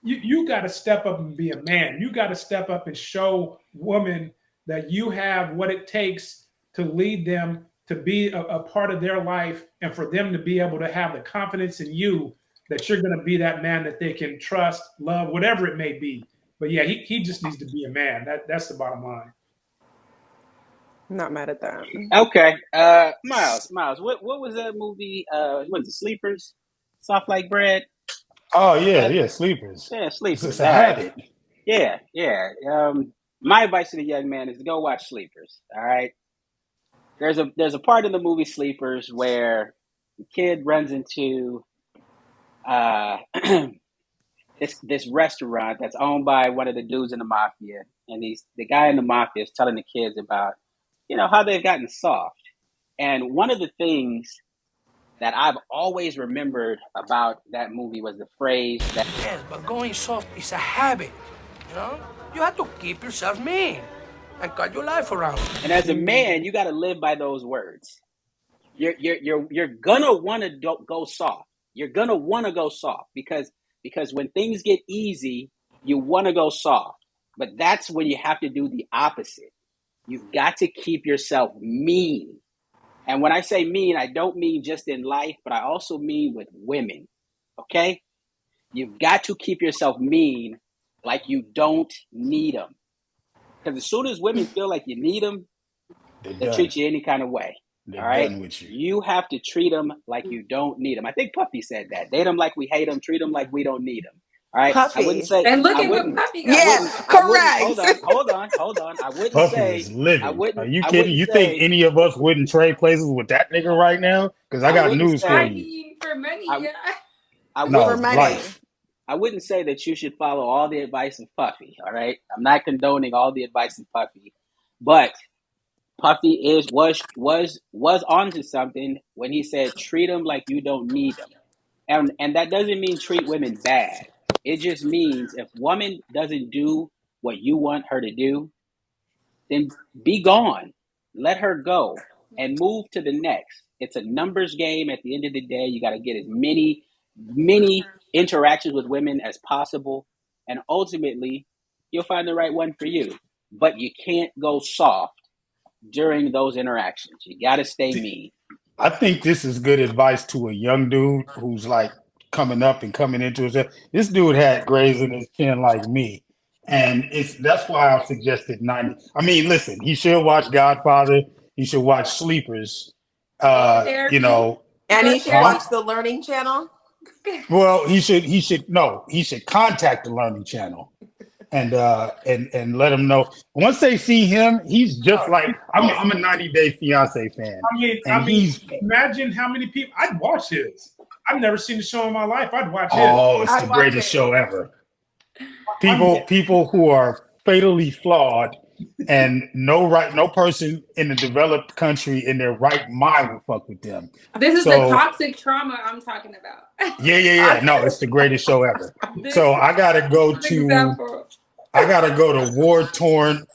you got to step up and be a man. You got to step up and show women that you have what it takes to lead them, to be a part of their life, and for them to be able to have the confidence in you that you're going to be that man that they can trust, love, whatever it may be. But yeah, he just needs to be a man. That's the bottom line. Not mad at that. Okay. Miles, what was that movie? Was it Sleepers? Soft Like Bread? Oh yeah, Sleepers. Yeah, Sleepers. It's a habit. Yeah. My advice to the young man is to go watch Sleepers. All right. There's a part in the movie Sleepers where the kid runs into this restaurant that's owned by one of the dudes in the mafia, and the guy in the mafia is telling the kids about, how they've gotten soft. And one of the things that I've always remembered about that movie was the phrase that, yes, but going soft is a habit. You have to keep yourself mean and cut your life around. And as a man, you got to live by those words. You're gonna want to go soft. You're gonna want to go soft because when things get easy, you want to go soft. But that's when you have to do the opposite. You've got to keep yourself mean. And when I say mean, I don't mean just in life, but I also mean with women. Okay? You've got to keep yourself mean like you don't need them. Because as soon as women feel like you need them, they treat you any kind of way. They're all right? done with you. You have to treat them like you don't need them. I think Puffy said that. Date them like we hate them. Treat them like we don't need them. All right. Puffy. I wouldn't say. And look at what Puffy got. Yeah, correct. Hold on. I wouldn't Puffy say. is living. I wouldn't. Are you I kidding? You wouldn't think say- any of us wouldn't trade places with that nigga right now? Because I got wouldn't news say- for I you. mean, for money, I- yeah. I No, For wouldn't. money. life. I wouldn't say that you should follow all the advice of Puffy. All right. I'm not condoning all the advice of Puffy, but Puffy was onto something when he said treat them like you don't need them, and that doesn't mean treat women bad. It just means if woman doesn't do what you want her to do, then be gone. Let her go and move to the next. It's a numbers game. At the end of the day, you got to get as many interactions with women as possible, and ultimately, you'll find the right one for you. But you can't go soft during those interactions. You got to stay mean. I think this is good advice to a young dude who's like coming up and coming into his. This dude had grays in his chin like me, and that's why I suggested 90. I mean, listen, he should watch Godfather. He should watch Sleepers. Therapy. You know, And he should Huh? watch the Learning Channel. well, he should contact the Learning Channel and let him know. Once they see him, he's just like I'm a 90-Day Fiance fan. I mean, imagine how many people I'd watch his. I've never seen the show in my life. I'd watch his. Oh, it's I'd the watch greatest it. show ever. People who are fatally flawed and no person in the developed country in their right mind will fuck with them. This is So- the toxic trauma I'm talking about. Yeah. No, it's the greatest show ever. So I gotta go This to example. war-torn,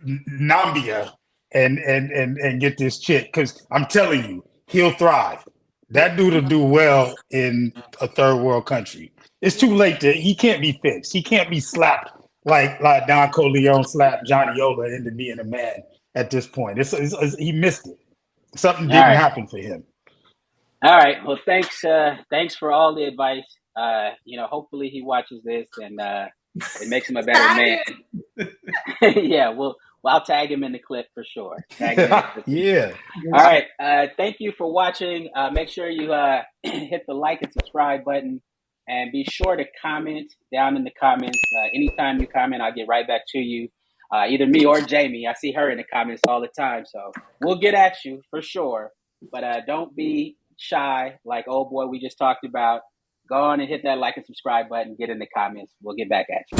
Nambia and get this chick, because I'm telling you, he'll thrive. That dude will do well in a third world country. It's too late he can't be fixed. He can't be slapped like Don Corleone slapped Johnny Ola into being a man at this point. He missed it. Something didn't right. happen for him. All right. Well, thanks for all the advice. Hopefully he watches this and it makes him a better Tag man. Yeah. Well, I'll tag him in the clip for sure. Tag him in the clip. Yeah. All right. Thank you for watching. Make sure you hit the like and subscribe button, and be sure to comment down in the comments. Anytime you comment, I'll get right back to you. either me or Jamie. I see her in the comments all the time. So we'll get at you for sure. But don't be shy like old boy we just talked about. Go on and hit that like and subscribe button. Get in the comments. We'll get back at you.